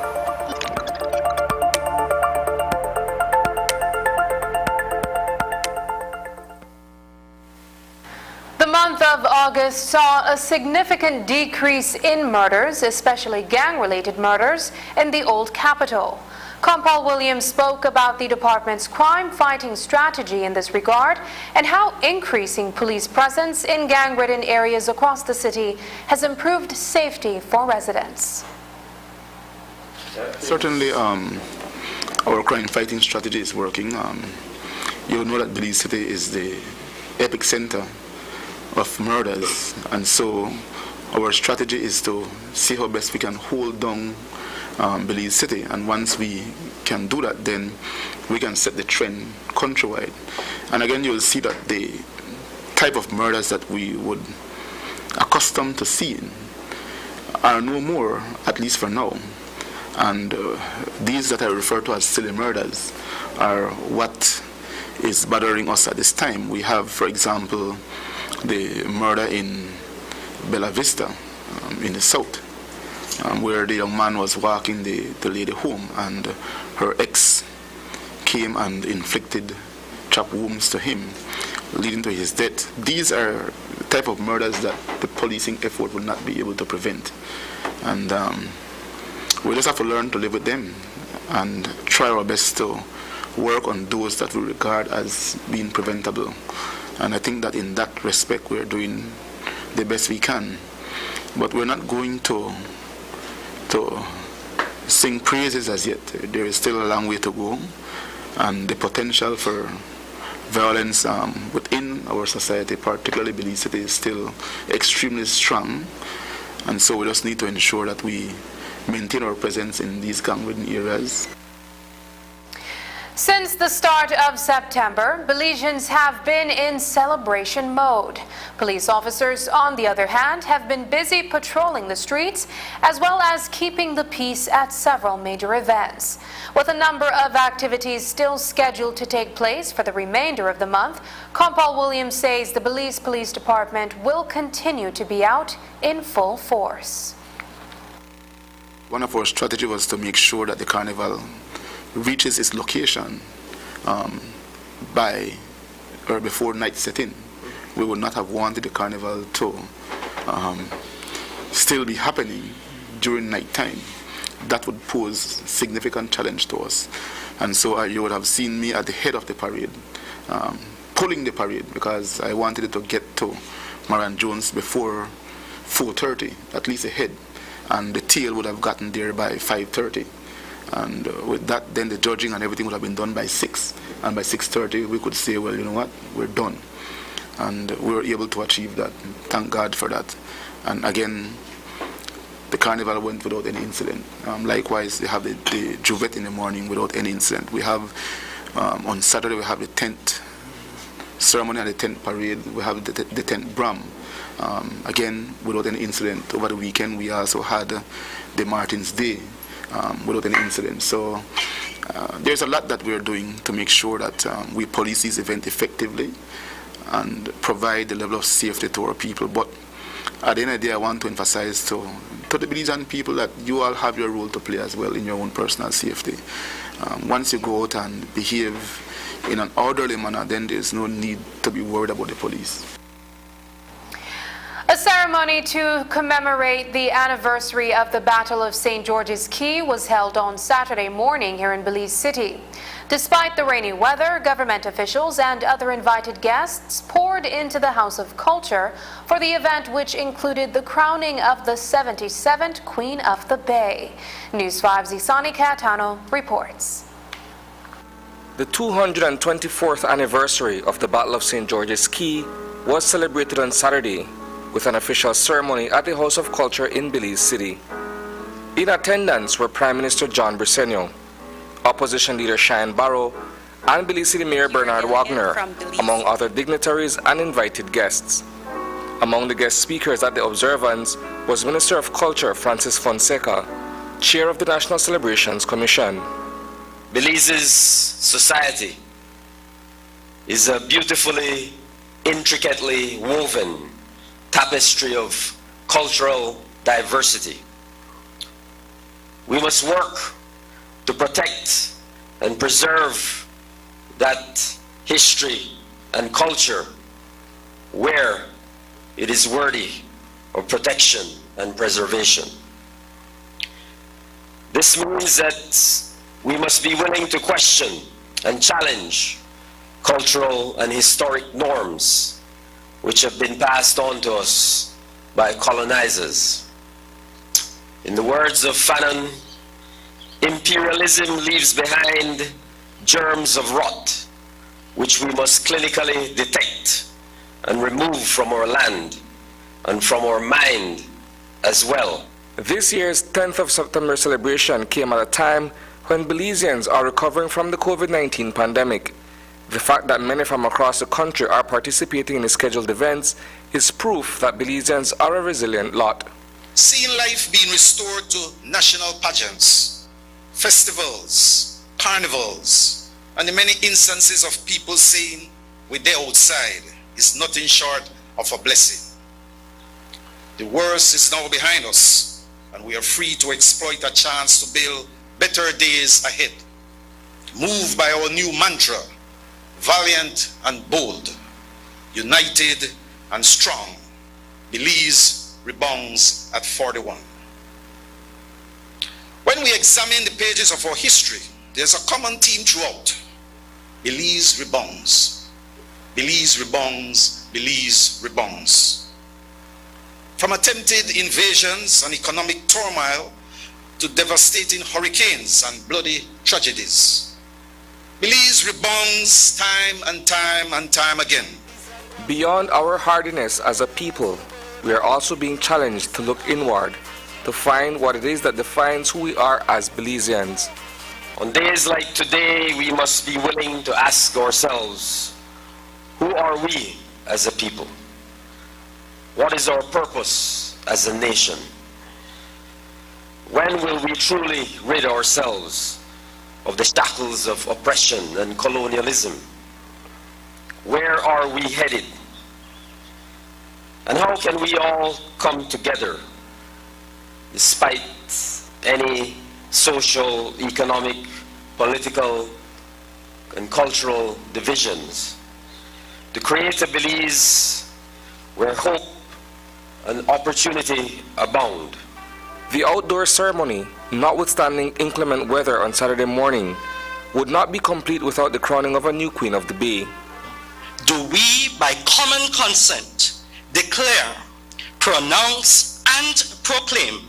The month of August saw a significant decrease in murders, especially gang-related murders, in the old capital. Compal Williams spoke about the department's crime-fighting strategy in this regard and how increasing police presence in gang-ridden areas across the city has improved safety for residents. Certainly, our crime-fighting strategy is working. You know that Belize City is the epicenter of murders, and so our strategy is to see how best we can hold down Belize City, and once we can do that, then we can set the trend countrywide. And again, you will see that the type of murders that we would accustomed to seeing are no more, at least for now. And these that I refer to as silly murders are what is bothering us at this time. We have, for example, the murder in Bella Vista in the south, where the young man was walking the lady home, and her ex came and inflicted chop wounds to him, leading to his death. These are the type of murders that the policing effort will not be able to prevent. And we just have to learn to live with them and try our best to work on those that we regard as being preventable. And I think that in that respect we're doing the best we can. But we're not going to sing praises as yet. There is still a long way to go, and the potential for violence within our society, particularly Belize City, is still extremely strong. And so we just need to ensure that we maintain our presence in these gang-ridden areas. Since the start of September, Belizeans have been in celebration mode. Police officers, on the other hand, have been busy patrolling the streets as well as keeping the peace at several major events. With a number of activities still scheduled to take place for the remainder of the month, Compal Williams says the Belize Police Department will continue to be out in full force. One of our strategies was to make sure that the carnival reaches its location by or before night set in. We would not have wanted the carnival to still be happening during night time. That would pose significant challenge to us. And so you would have seen me at the head of the parade, pulling the parade, because I wanted it to get to Marian Jones before 4:30, at least ahead. And the tail would have gotten there by 5:30. And with that, then the judging and everything would have been done by 6. And by 6:30, we could say, well, you know what, we're done. And we were able to achieve that. Thank God for that. And again, the carnival went without any incident. Likewise, they have the Juvet in the morning without any incident. We have, on Saturday, we have the tent ceremony and the tent parade. We have the tent Bram. Again, without any incident. Over the weekend, we also had the Martin's Day. Without any incident. So there's a lot that we're doing to make sure that we police this event effectively and provide the level of safety to our people. But at the end of the day, I want to emphasize to the Belizean people that you all have your role to play as well in your own personal safety. Once you go out and behave in an orderly manner, then there's no need to be worried about the police. A ceremony to commemorate the anniversary of the Battle of St. George's Key was held on Saturday morning here in Belize City. Despite the rainy weather, government officials and other invited guests poured into the House of Culture for the event, which included the crowning of the 77th Queen of the Bay. News 5's Isani Catano reports. The 224th anniversary of the Battle of St. George's Key was celebrated on Saturday with an official ceremony at the House of Culture in Belize City. In attendance were Prime Minister John Briceño, Opposition Leader Cheyenne Barrow, and Belize City Mayor Bernard Wagner, among other dignitaries and invited guests. Among the guest speakers at the observance was Minister of Culture Francis Fonseca, Chair of the National Celebrations Commission. Belize's society is a beautifully, intricately woven tapestry of cultural diversity. We must work to protect and preserve that history and culture where it is worthy of protection and preservation. This means that we must be willing to question and challenge cultural and historic norms which have been passed on to us by colonizers. In the words of Fanon, imperialism leaves behind germs of rot, which we must clinically detect and remove from our land and from our mind as well. This year's 10th of September celebration came at a time when Belizeans are recovering from the COVID-19 pandemic. The fact that many from across the country are participating in the scheduled events is proof that Belizeans are a resilient lot. Seeing life being restored to national pageants, festivals, carnivals, and the many instances of people saying we're there outside is nothing short of a blessing. The worst is now behind us, and we are free to exploit a chance to build better days ahead. Moved by our new mantra, valiant and bold, united and strong, Belize rebounds at 41. When we examine the pages of our history, there's a common theme throughout. Belize rebounds. Belize rebounds. Belize rebounds. From attempted invasions and economic turmoil to devastating hurricanes and bloody tragedies, Belize rebounds time and time and time again. Beyond our hardiness as a people, we are also being challenged to look inward, to find what it is that defines who we are as Belizeans. On days like today, we must be willing to ask ourselves, who are we as a people? What is our purpose as a nation? When will we truly rid ourselves of the shackles of oppression and colonialism? Where are we headed? And how can we all come together despite any social, economic, political, and cultural divisions to create a Belize where hope and opportunity abound? The outdoor ceremony, notwithstanding inclement weather on Saturday morning, would not be complete without the crowning of a new Queen of the Bay. Do we, by common consent, declare, pronounce, and proclaim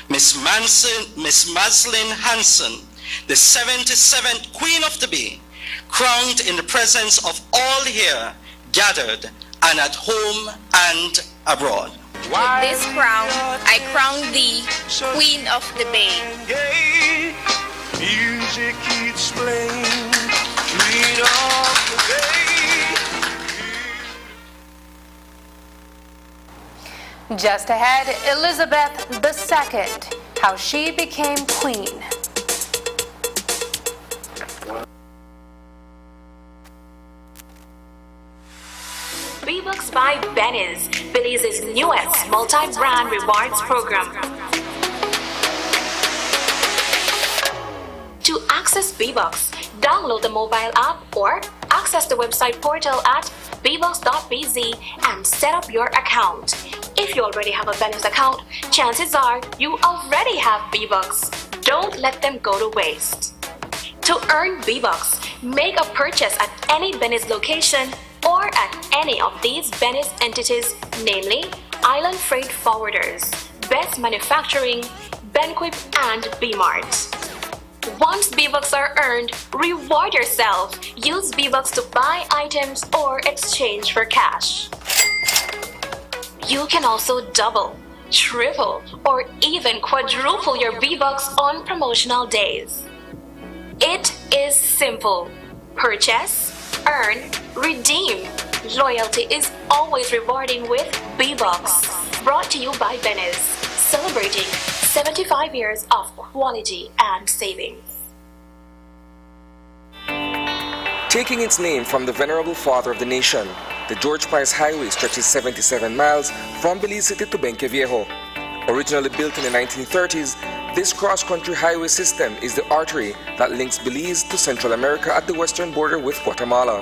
Miss Maslin Hanson, the 77th Queen of the Bay, crowned in the presence of all here gathered and at home and abroad? With this crown, I crown thee, Queen of the Bay. Music keeps playing, Queen of the Bay. Just ahead, Elizabeth II, how she became queen. V-Bucks by Belize, Belize's newest multi-brand rewards program. To access V-Bucks, download the mobile app or access the website portal at vbucks.bz and set up your account. If you already have a Belize account, chances are you already have V-Bucks. Don't let them go to waste. To earn V-Bucks, make a purchase at any Belize location or at any of these Belize entities, namely Island Freight Forwarders, Best Manufacturing, Benquip, and B-Mart. Once V-Bucks are earned, reward yourself. Use V-Bucks to buy items or exchange for cash. You can also double, triple, or even quadruple your V-Bucks on promotional days. It is simple. Purchase, earn, redeem. Loyalty is always rewarding with V-Bucks. Brought to you by Belize, celebrating 75 years of quality and savings. Taking its name from the venerable father of the nation, the George Price Highway stretches 77 miles from Belize City to Benque Viejo. Originally built in the 1930s, this cross-country highway system is the artery that links Belize to Central America at the western border with Guatemala.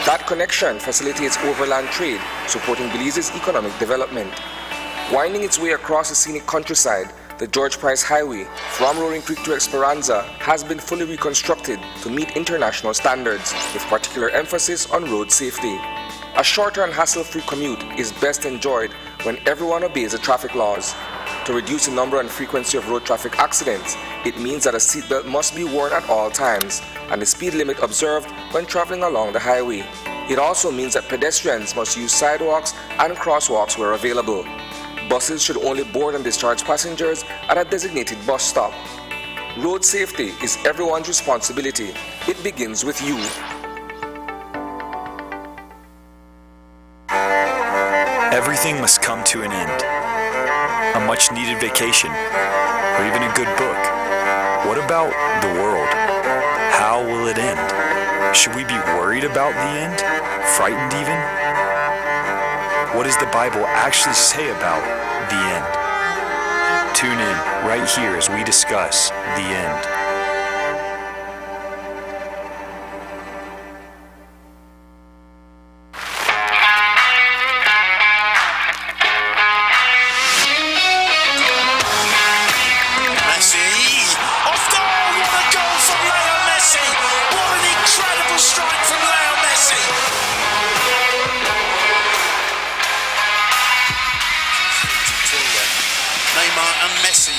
That connection facilitates overland trade, supporting Belize's economic development. Winding its way across the scenic countryside, the George Price Highway, from Roaring Creek to Esperanza, has been fully reconstructed to meet international standards, with particular emphasis on road safety. A shorter and hassle-free commute is best enjoyed when everyone obeys the traffic laws. To reduce the number and frequency of road traffic accidents, it means that a seatbelt must be worn at all times, and the speed limit observed when traveling along the highway. It also means that pedestrians must use sidewalks and crosswalks where available. Buses should only board and discharge passengers at a designated bus stop. Road safety is everyone's responsibility. It begins with you. Everything must come to an end. A much needed vacation, or even a good book. What about the world? How will it end? Should we be worried about the end? Frightened even? What does the Bible actually say about the end? Tune in right here as we discuss the end.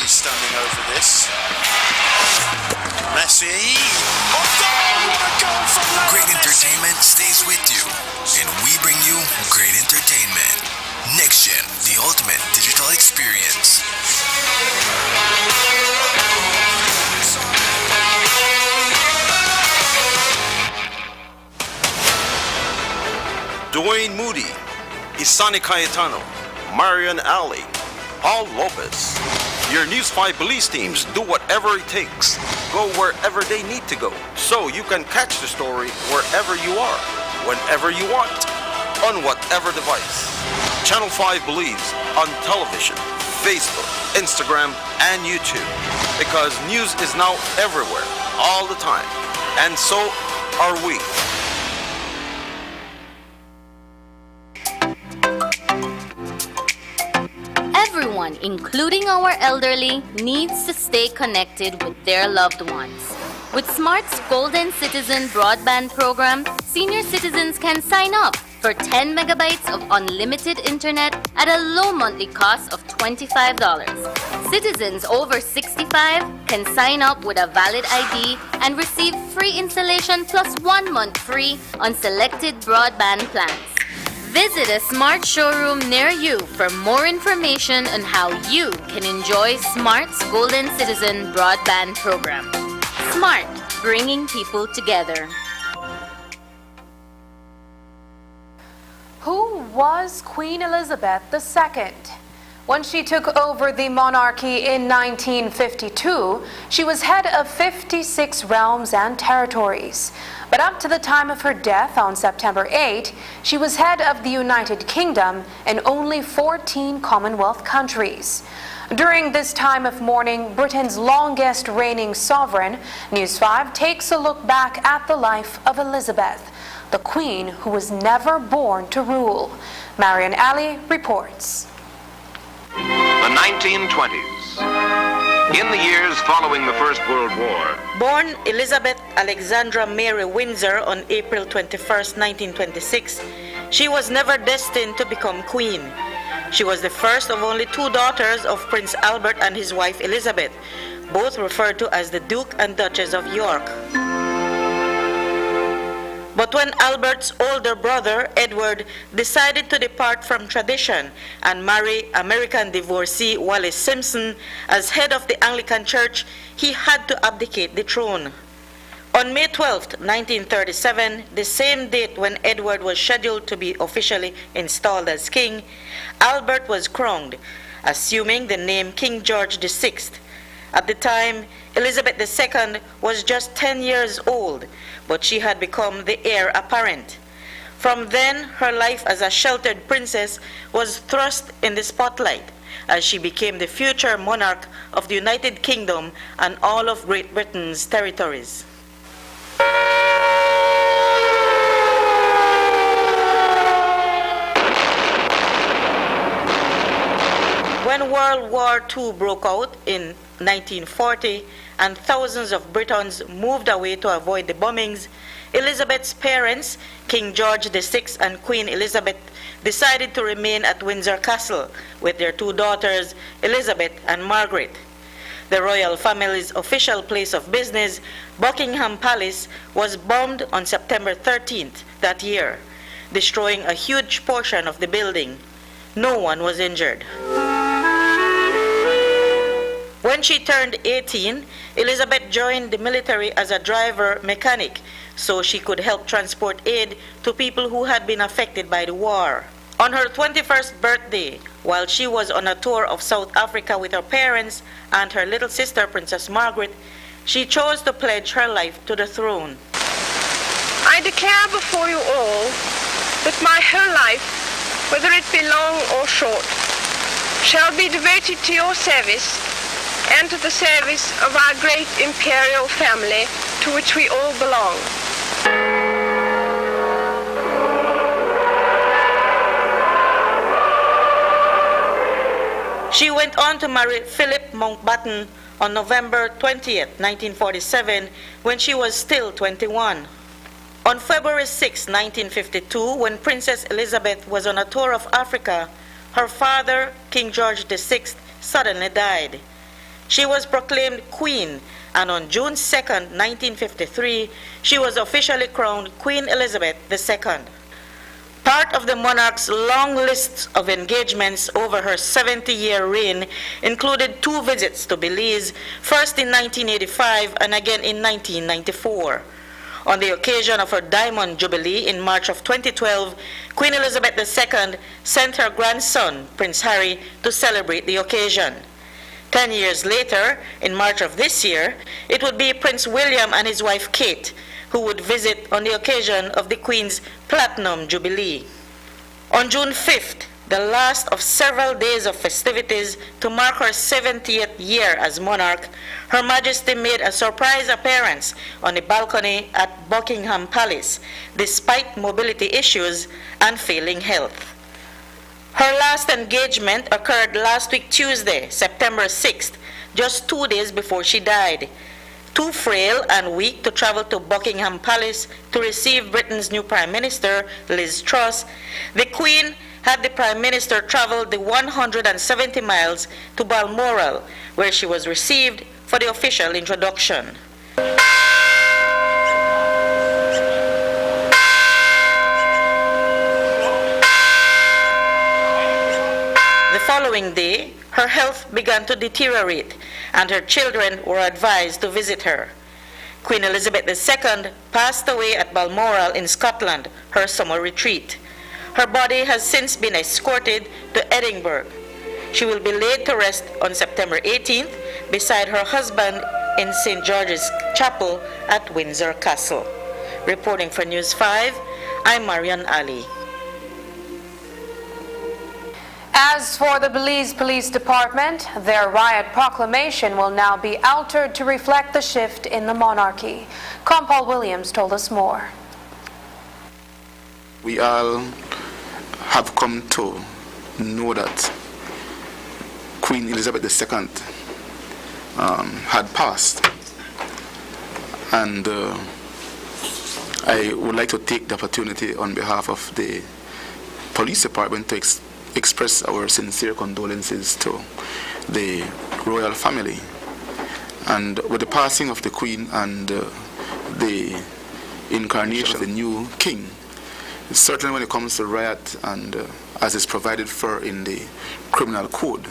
Standing over this. Messi. Great entertainment stays with you, and we bring you great entertainment. Next Gen, the ultimate digital experience. Lorraine Moody, Isani Cayetano, Marian Ali, Paul Lopez. Your News 5 Belize teams do whatever it takes, go wherever they need to go, so you can catch the story wherever you are, whenever you want, on whatever device. Channel 5 Belize on television, Facebook, Instagram, and YouTube. Because news is now everywhere, all the time. And so are we. Everyone, including our elderly, needs to stay connected with their loved ones. With Smart's Golden Citizen broadband program, senior citizens can sign up for 10 megabytes of unlimited internet at a low monthly cost of $25. Citizens over 65 can sign up with a valid ID and receive free installation plus 1 month free on selected broadband plans. Visit a Smart showroom near you for more information on how you can enjoy Smart's Golden Citizen broadband program. Smart, bringing people together. Who was Queen Elizabeth II? When she took over the monarchy in 1952, she was head of 56 realms and territories. But up to the time of her death on September 8, she was head of the United Kingdom and only 14 Commonwealth countries. During this time of mourning, Britain's longest reigning sovereign, News 5 takes a look back at the life of Elizabeth, the queen who was never born to rule. Marian Ali reports. The 1920s. In the years following the First World War. Born Elizabeth Alexandra Mary Windsor on April 21, 1926, she was never destined to become queen. She was the first of only 2 daughters of Prince Albert and his wife Elizabeth, both referred to as the Duke and Duchess of York. But when Albert's older brother, Edward, decided to depart from tradition and marry American divorcee Wallis Simpson as head of the Anglican Church, he had to abdicate the throne. On May 12, 1937, the same date when Edward was scheduled to be officially installed as king, Albert was crowned, assuming the name King George VI. At the time, Elizabeth II was just 10 years old, but she had become the heir apparent. From then, her life as a sheltered princess was thrust in the spotlight as she became the future monarch of the United Kingdom and all of Great Britain's territories. When World War II broke out in 1940 and thousands of Britons moved away to avoid the bombings, Elizabeth's parents, King George VI and Queen Elizabeth, decided to remain at Windsor Castle with their 2 daughters, Elizabeth and Margaret. The royal family's official place of business, Buckingham Palace, was bombed on September 13th that year, destroying a huge portion of the building. No one was injured. When she turned 18, Elizabeth joined the military as a driver mechanic so she could help transport aid to people who had been affected by the war. On her 21st birthday, while she was on a tour of South Africa with her parents and her little sister, Princess Margaret, she chose to pledge her life to the throne. I declare before you all that my whole life, whether it be long or short, shall be devoted to your service and to the service of our great imperial family to which we all belong. She went on to marry Philip Mountbatten on November 20th, 1947, when she was still 21. On February 6, 1952, when Princess Elizabeth was on a tour of Africa, her father, King George VI, suddenly died. She was proclaimed queen, and on June 2, 1953, she was officially crowned Queen Elizabeth II. Part of the monarch's long list of engagements over her 70-year reign included 2 visits to Belize, first in 1985 and again in 1994. On the occasion of her Diamond Jubilee in March of 2012, Queen Elizabeth II sent her grandson, Prince Harry, to celebrate the occasion. 10 years later, in March of this year, it would be Prince William and his wife Kate who would visit on the occasion of the Queen's Platinum Jubilee. On June 5th, the last of several days of festivities to mark her 70th year as monarch, Her Majesty made a surprise appearance on the balcony at Buckingham Palace, despite mobility issues and failing health. Her last engagement occurred last week Tuesday, September 6th, just 2 days before she died. Too frail and weak to travel to Buckingham Palace to receive Britain's new Prime Minister, Liz Truss, the Queen had the Prime Minister travel the 170 miles to Balmoral, where she was received for the official introduction. The following day, her health began to deteriorate, and her children were advised to visit her. Queen Elizabeth II passed away at Balmoral in Scotland, her summer retreat. Her body has since been escorted to Edinburgh. She will be laid to rest on September 18th beside her husband in St. George's Chapel at Windsor Castle. Reporting for News 5, I'm Marian Ali. As for the Belize Police Department, their riot proclamation will now be altered to reflect the shift in the monarchy. Compal Williams told us more. We all have come to know that Queen Elizabeth II had passed. And I would like to take the opportunity on behalf of the police department to express our sincere condolences to the royal family. And with the passing of the Queen and the incarnation of the new king, certainly when it comes to riot and as is provided for in the criminal code,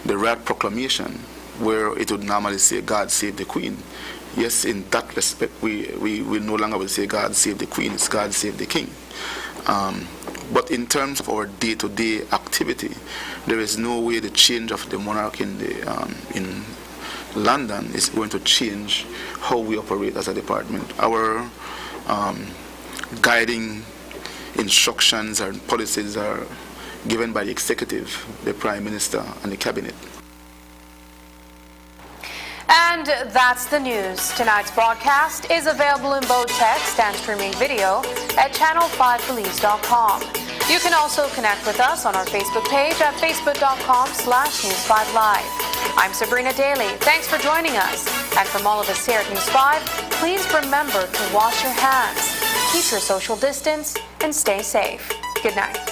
the riot proclamation, where it would normally say God save the Queen, yes, in that respect we no longer will say God save the Queen, it's God save the King. But in terms of our day-to-day activity, there is no way the change of the monarch in London is going to change how we operate as a department. Our guiding instructions and policies are given by the executive, the Prime Minister, and the Cabinet. And that's the news. Tonight's broadcast is available in both text and streaming video at channel5belize.com. You can also connect with us on our Facebook page at facebook.com/News5Live. I'm Sabrina Daly. Thanks for joining us. And from all of us here at News 5, please remember to wash your hands, keep your social distance, and stay safe. Good night.